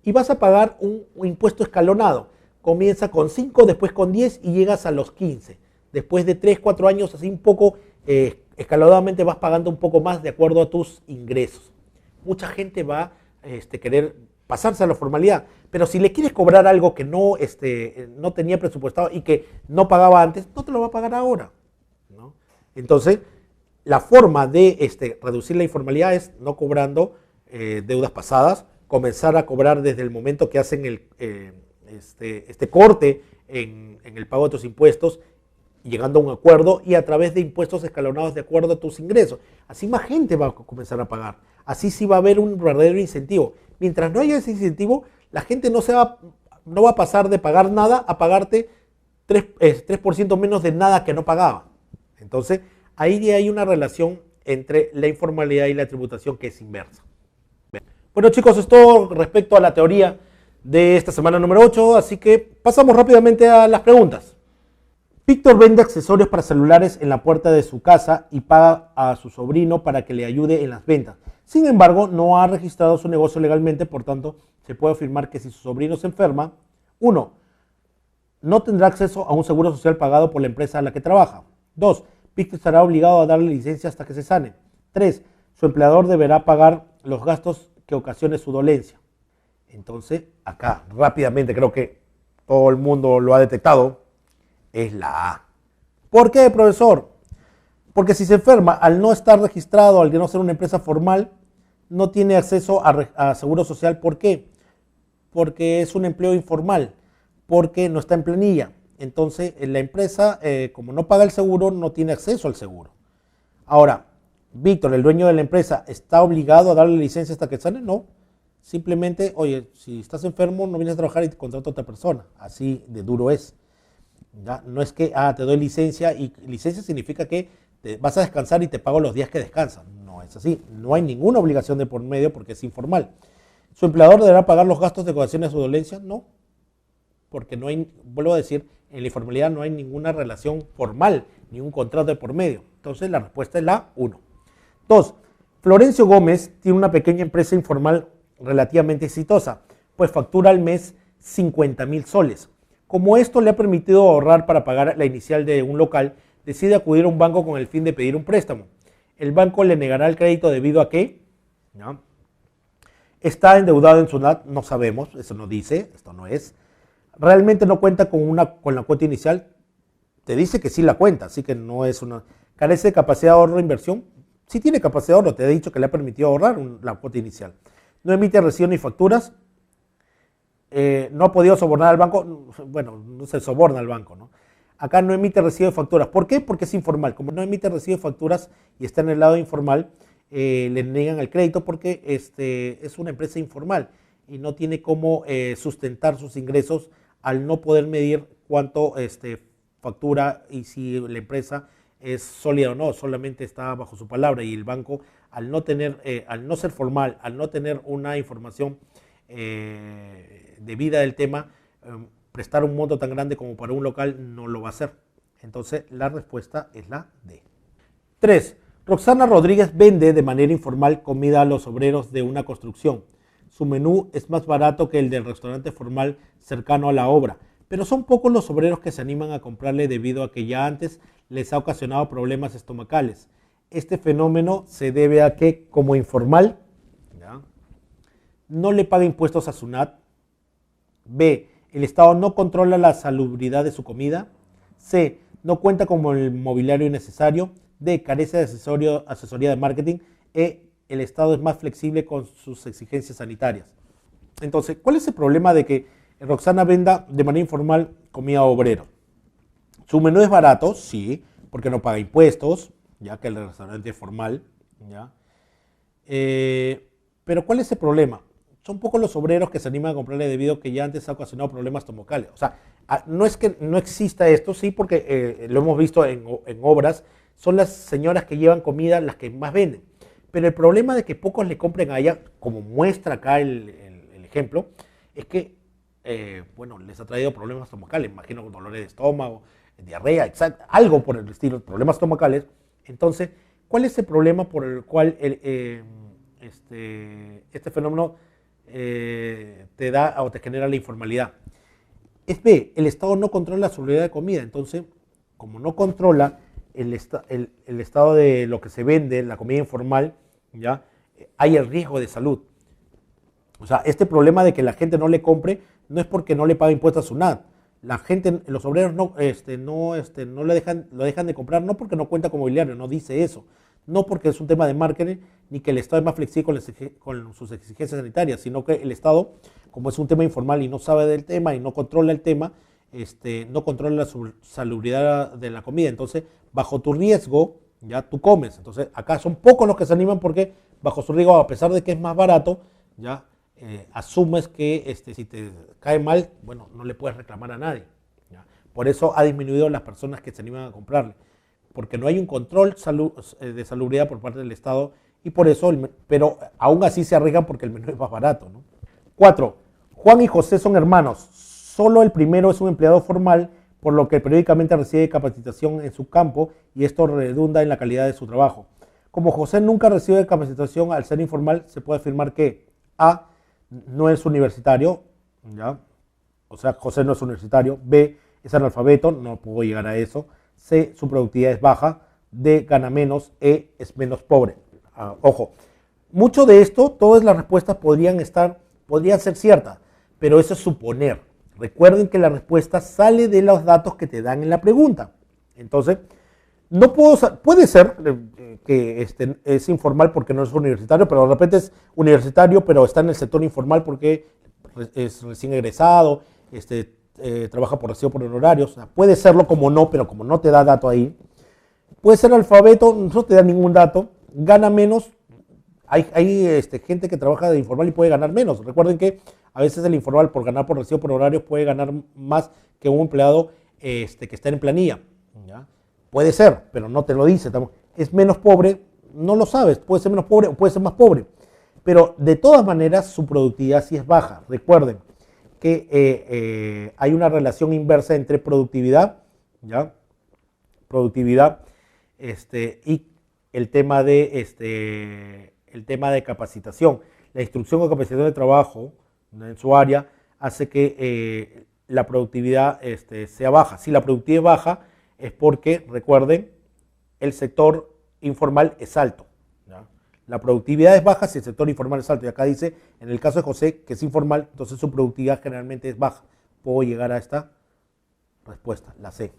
y vas a pagar un impuesto escalonado? Comienza con 5, después con 10 y llegas a los 15. Después de 3, 4 años, así un poco escalonadamente vas pagando un poco más de acuerdo a tus ingresos. Mucha gente va a querer pasarse a la formalidad, pero si le quieres cobrar algo que no tenía presupuestado y que no pagaba antes, no te lo va a pagar ahora, ¿no? Entonces, la forma de reducir la informalidad es no cobrando deudas pasadas, comenzar a cobrar desde el momento que hacen este corte en el pago de tus impuestos, llegando a un acuerdo y a través de impuestos escalonados de acuerdo a tus ingresos. Así más gente va a comenzar a pagar. Así sí va a haber un verdadero incentivo. Mientras no haya ese incentivo, la gente no va a pasar de pagar nada a pagarte 3% menos de nada que no pagaba. Entonces, ahí hay una relación entre la informalidad y la tributación que es inversa. Bueno, chicos, es todo respecto a la teoría de esta semana número 8, así que pasamos rápidamente a las preguntas. Víctor vende accesorios para celulares en la puerta de su casa y paga a su sobrino para que le ayude en las ventas. Sin embargo, no ha registrado su negocio legalmente, por tanto, se puede afirmar que si su sobrino se enferma, 1. No tendrá acceso a un seguro social pagado por la empresa a la que trabaja. 2. Víctor estará obligado a darle licencia hasta que se sane. 3. Su empleador deberá pagar los gastos que ocasione su dolencia. Entonces, acá, rápidamente, creo que todo el mundo lo ha detectado, es la A. ¿Por qué, profesor? Porque si se enferma, al no estar registrado, al no ser una empresa formal, no tiene acceso a seguro social. ¿Por qué? Porque es un empleo informal, porque no está en planilla. Entonces, la empresa, como no paga el seguro, no tiene acceso al seguro. Ahora, Víctor, el dueño de la empresa, ¿está obligado a darle licencia hasta que sane? No. Simplemente, oye, si estás enfermo, no vienes a trabajar y te contrata a otra persona. Así de duro es. ¿Ya? No es que te doy licencia y licencia significa que te vas a descansar y te pago los días que descansas. No es así. No hay ninguna obligación de por medio porque es informal. ¿Su empleador deberá pagar los gastos de ocasión de su dolencia? No. Porque no hay, vuelvo a decir, en la informalidad no hay ninguna relación formal, ni un contrato de por medio. Entonces la respuesta es la 1. 2. Florencio Gómez tiene una pequeña empresa informal relativamente exitosa, pues factura al mes 50,000 soles. Como esto le ha permitido ahorrar para pagar la inicial de un local, decide acudir a un banco con el fin de pedir un préstamo. El banco le negará el crédito debido a que ¿no? Está endeudado en SUNAT, no sabemos, eso no dice, esto no es. Realmente no cuenta con la cuota inicial, te dice que sí la cuenta, así que no es una. Carece de capacidad de ahorro e inversión, sí tiene capacidad de ahorro, te he dicho que le ha permitido ahorrar la cuota inicial. No emite recibo ni facturas. No ha podido sobornar al banco, bueno, no se soborna al banco, ¿no? Acá no emite recibo de facturas. ¿Por qué? Porque es informal. Como no emite recibo de facturas y está en el lado informal, le niegan el crédito porque es una empresa informal y no tiene cómo sustentar sus ingresos al no poder medir cuánto factura y si la empresa es sólida o no, solamente está bajo su palabra y el banco al no ser formal, al no tener una información debida del tema, prestar un monto tan grande como para un local no lo va a hacer. Entonces la respuesta es la D. 3. Roxana Rodríguez vende de manera informal comida a los obreros de una construcción. Su menú es más barato que el del restaurante formal cercano a la obra, pero son pocos los obreros que se animan a comprarle debido a que ya antes les ha ocasionado problemas estomacales. Este fenómeno se debe a que, como informal, ¿ya?, no le paga impuestos a SUNAT. B, el Estado no controla la salubridad de su comida. C, no cuenta con el mobiliario necesario. D, carece de asesoría de marketing. E, el Estado es más flexible con sus exigencias sanitarias. Entonces, ¿cuál es el problema de que Roxana venda de manera informal comida obrero? Su menú es barato, sí, porque no paga impuestos, ya que el restaurante es formal, ¿ya? Pero ¿cuál es el problema? Son pocos los obreros que se animan a comprarle debido a que ya antes ha ocasionado problemas estomacales. O sea, no es que no exista esto, sí, porque lo hemos visto en obras, son las señoras que llevan comida las que más venden. Pero el problema de que pocos le compren a ella, como muestra acá el ejemplo, es que, bueno, les ha traído problemas estomacales, imagino con dolores de estómago, diarrea, algo por el estilo, problemas estomacales. Entonces, ¿cuál es el problema por el cual este fenómeno te da o te genera la informalidad? Es B, el Estado no controla la seguridad de comida. Entonces, como no controla el estado de lo que se vende, la comida informal, ¿ya?, hay el riesgo de salud. O sea, este problema de que la gente no le compre no es porque no le paga impuestos a SUNAT. La gente, los obreros lo dejan de comprar, no porque no cuenta con mobiliario, no dice eso. No porque es un tema de marketing, ni que el Estado es más flexible con sus exigencias sanitarias, sino que el Estado, como es un tema informal y no sabe del tema y no controla el tema, no controla la salubridad de la comida. Entonces, bajo tu riesgo, ya tú comes. Entonces, acá son pocos los que se animan porque bajo su riesgo, a pesar de que es más barato, ya asumes que si te cae mal, bueno, no le puedes reclamar a nadie, ¿ya? Por eso ha disminuido las personas que se animan a comprarle, porque no hay un control de salubridad por parte del Estado y por eso, pero aún así se arriesgan porque el menú es más barato, ¿no? 4. Juan y José son hermanos. Solo el primero es un empleado formal, por lo que periódicamente recibe capacitación en su campo y esto redunda en la calidad de su trabajo. Como José nunca recibe capacitación al ser informal, se puede afirmar que A, no es universitario, ¿ya? O sea, José no es universitario. B, es analfabeto, no puedo llegar a eso. C, su productividad es baja. D, gana menos. E, es menos pobre. Ojo, mucho de esto, todas las respuestas podrían ser ciertas, pero eso es suponer. Recuerden que la respuesta sale de los datos que te dan en la pregunta. Entonces, puede ser que es informal porque no es universitario, pero de repente es universitario, pero está en el sector informal porque es recién egresado, trabaja por recibo por honorarios. O sea, puede serlo como no, pero como no te da dato ahí. Puede ser alfabeto, no te da ningún dato, gana menos. Hay gente que trabaja de informal y puede ganar menos. Recuerden que a veces el informal, por ganar por recibo por horarios, puede ganar más que un empleado que está en planilla, ¿ya? Puede ser, pero no te lo dice. Es menos pobre, no lo sabes, puede ser menos pobre o puede ser más pobre. Pero de todas maneras su productividad sí es baja. Recuerden que hay una relación inversa entre productividad, ¿ya?, productividad y el tema de capacitación. La instrucción o capacitación de trabajo en su área hace que la productividad sea baja. Si la productividad es baja es porque, recuerden, el sector informal es alto, ¿ya? La productividad es baja si el sector informal es alto. Y acá dice, en el caso de José, que es informal, entonces su productividad generalmente es baja. Puedo llegar a esta respuesta, la C.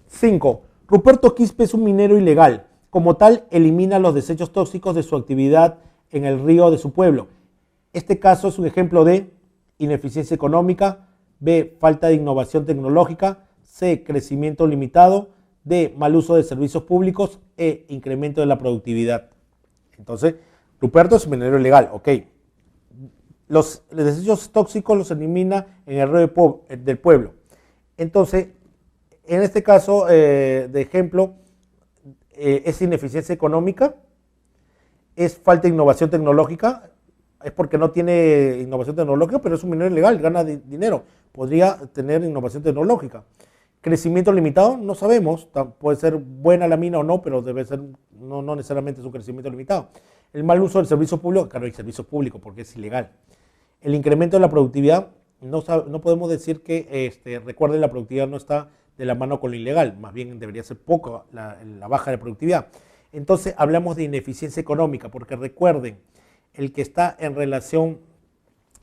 5. Ruperto Quispe es un minero ilegal. Como tal, elimina los desechos tóxicos de su actividad en el río de su pueblo. Este caso es un ejemplo de ineficiencia económica. B, falta de innovación tecnológica. C, crecimiento limitado. D, mal uso de servicios públicos. E, incremento de la productividad. Entonces, Ruperto es un minero ilegal, ok. Los desechos tóxicos los elimina en el río del pueblo. Entonces, en este caso de ejemplo, es ineficiencia económica, es falta de innovación tecnológica, es porque no tiene innovación tecnológica, pero es un minero ilegal, gana dinero, podría tener innovación tecnológica. Crecimiento limitado, no sabemos, puede ser buena la mina o no, pero debe ser, no necesariamente es un crecimiento limitado. El mal uso del servicio público, claro, hay servicio público porque es ilegal. El incremento de la productividad, no podemos decir que, recuerden, la productividad no está de la mano con lo ilegal, más bien debería ser poco la baja de productividad. Entonces hablamos de ineficiencia económica, porque recuerden, el que está en relación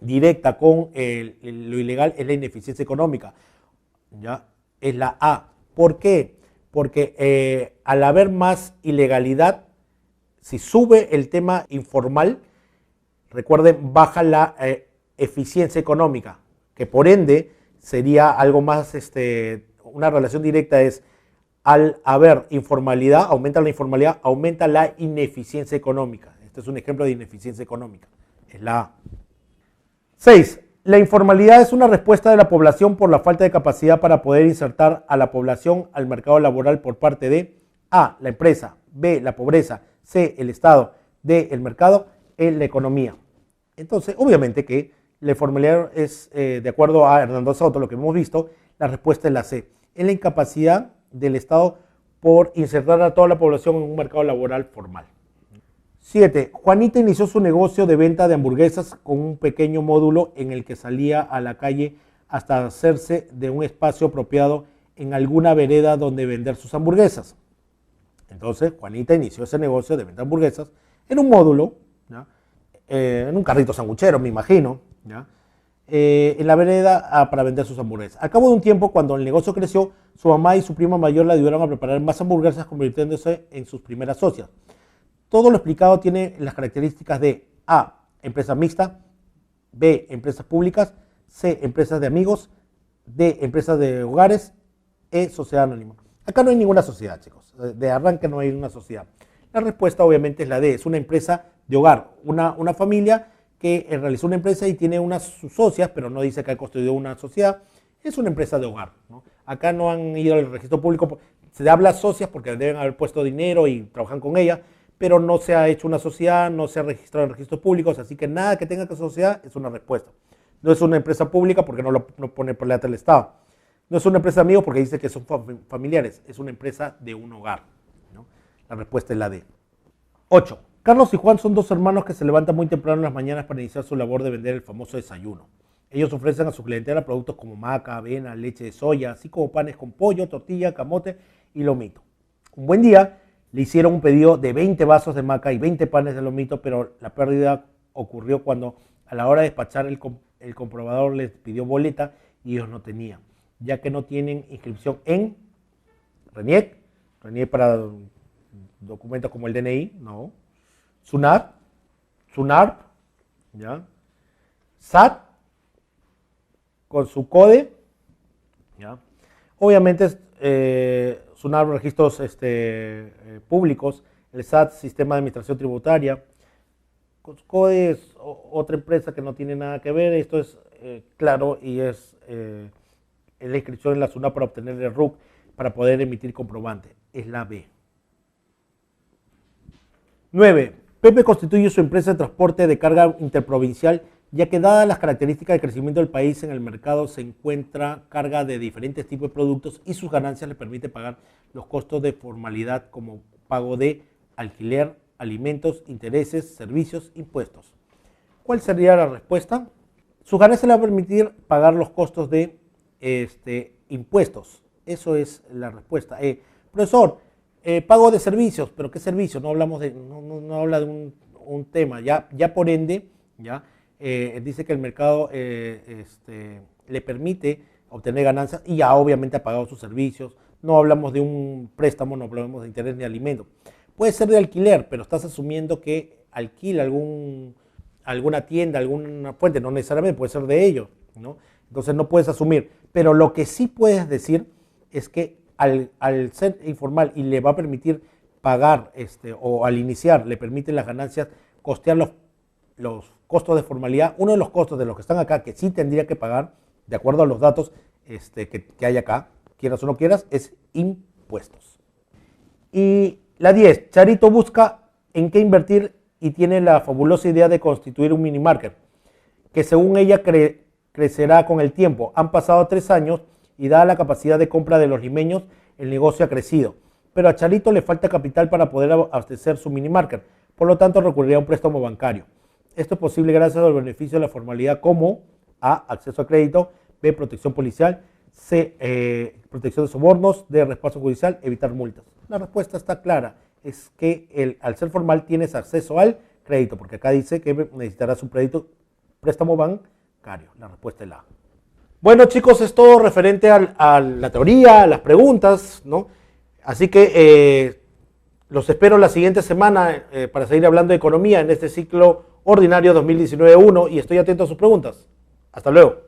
directa con lo ilegal es la ineficiencia económica, ¿ya? Es la A. ¿Por qué? Porque al haber más ilegalidad, si sube el tema informal, recuerden, baja la eficiencia económica, que por ende sería algo más, una relación directa es, al haber informalidad, aumenta la informalidad, aumenta la ineficiencia económica. Este es un ejemplo de ineficiencia económica, es la A. 6. La informalidad es una respuesta de la población por la falta de capacidad para poder insertar a la población al mercado laboral por parte de A, la empresa, B, la pobreza, C, el Estado, D, el mercado, E, la economía. Entonces, obviamente que la informalidad es, de acuerdo a Hernando Soto, lo que hemos visto, la respuesta es la C. Es la incapacidad del Estado por insertar a toda la población en un mercado laboral formal. 7. Juanita inició su negocio de venta de hamburguesas con un pequeño módulo en el que salía a la calle hasta hacerse de un espacio apropiado en alguna vereda donde vender sus hamburguesas. Entonces, Juanita inició ese negocio de venta de hamburguesas en un módulo, ¿ya? En un carrito sanguchero, me imagino, ¿ya? En la vereda para vender sus hamburguesas. Al cabo de un tiempo, cuando el negocio creció, su mamá y su prima mayor le ayudaron a preparar más hamburguesas, convirtiéndose en sus primeras socias. Todo lo explicado tiene las características de A, empresa mixta, B, empresas públicas, C, empresas de amigos, D, empresas de hogares, E, sociedad anónima. Acá no hay ninguna sociedad, chicos. De arranque no hay una sociedad. La respuesta obviamente es la D, es una empresa de hogar, una familia que realizó una empresa y tiene unas socias, pero no dice que ha construido una sociedad, es una empresa de hogar, ¿no? Acá no han ido al registro público, se habla socias porque deben haber puesto dinero y trabajan con ella, pero no se ha hecho una sociedad, no se ha registrado en registros públicos, así que nada que tenga que sociedad es una respuesta. No es una empresa pública porque no pone por letra el Estado. No es una empresa de amigos porque dice que son familiares, es una empresa de un hogar, ¿no? La respuesta es la D. 8. Carlos y Juan son dos hermanos que se levantan muy temprano en las mañanas para iniciar su labor de vender el famoso desayuno. Ellos ofrecen a su clientela productos como maca, avena, leche de soya, así como panes con pollo, tortilla, camote y lomito. Un buen día le hicieron un pedido de 20 vasos de maca y 20 panes de lomito, pero la pérdida ocurrió cuando a la hora de despachar el comprobador les pidió boleta y ellos no tenían, ya que no tienen inscripción en RENIEC para documentos como el DNI, no, SUNAT, ¿ya? SAT, con su CODE, ¿ya? Obviamente SUNAT, registros públicos, el SAT, Sistema de Administración Tributaria, con su CODE es otra empresa que no tiene nada que ver, esto es claro y es la inscripción en la SUNAT para obtener el RUC para poder emitir comprobante, es la B. 9. Pepe constituye su empresa de transporte de carga interprovincial, ya que dadas las características de crecimiento del país, en el mercado se encuentra carga de diferentes tipos de productos y sus ganancias le permiten pagar los costos de formalidad como pago de alquiler, alimentos, intereses, servicios, impuestos. ¿Cuál sería la respuesta? Sus ganancias le van a permitir pagar los costos de impuestos. Eso es la respuesta. Profesor, pago de servicios, pero ¿qué servicio? No hablamos de, no habla de un tema. Ya por ende, ya dice que el mercado le permite obtener ganancias y ya obviamente ha pagado sus servicios. No hablamos de un préstamo, no hablamos de interés ni alimento. Puede ser de alquiler, pero estás asumiendo que alquila alguna tienda, alguna fuente, no necesariamente puede ser de ellos, ¿no? Entonces no puedes asumir. Pero lo que sí puedes decir es que al ser informal y le va a permitir pagar, o al iniciar, le permite las ganancias costear los costos de formalidad. Uno de los costos de los que están acá, que sí tendría que pagar, de acuerdo a los datos que hay acá, quieras o no quieras, es impuestos. Y la 10, Charito busca en qué invertir y tiene la fabulosa idea de constituir un mini market, que según ella crecerá con el tiempo. Han pasado 3 años y dada la capacidad de compra de los limeños, el negocio ha crecido. Pero a Charito le falta capital para poder abastecer su mini market, por lo tanto recurrirá a un préstamo bancario. Esto es posible gracias al beneficio de la formalidad como A, acceso a crédito, B, protección policial, C, protección de sobornos, D, respaldo judicial, evitar multas. La respuesta está clara, es que al ser formal tienes acceso al crédito, porque acá dice que necesitarás un préstamo bancario. La respuesta es la A. Bueno, chicos, es todo referente a la teoría, a las preguntas, ¿no? Así que los espero la siguiente semana para seguir hablando de economía en este ciclo ordinario 2019-1 y estoy atento a sus preguntas. Hasta luego.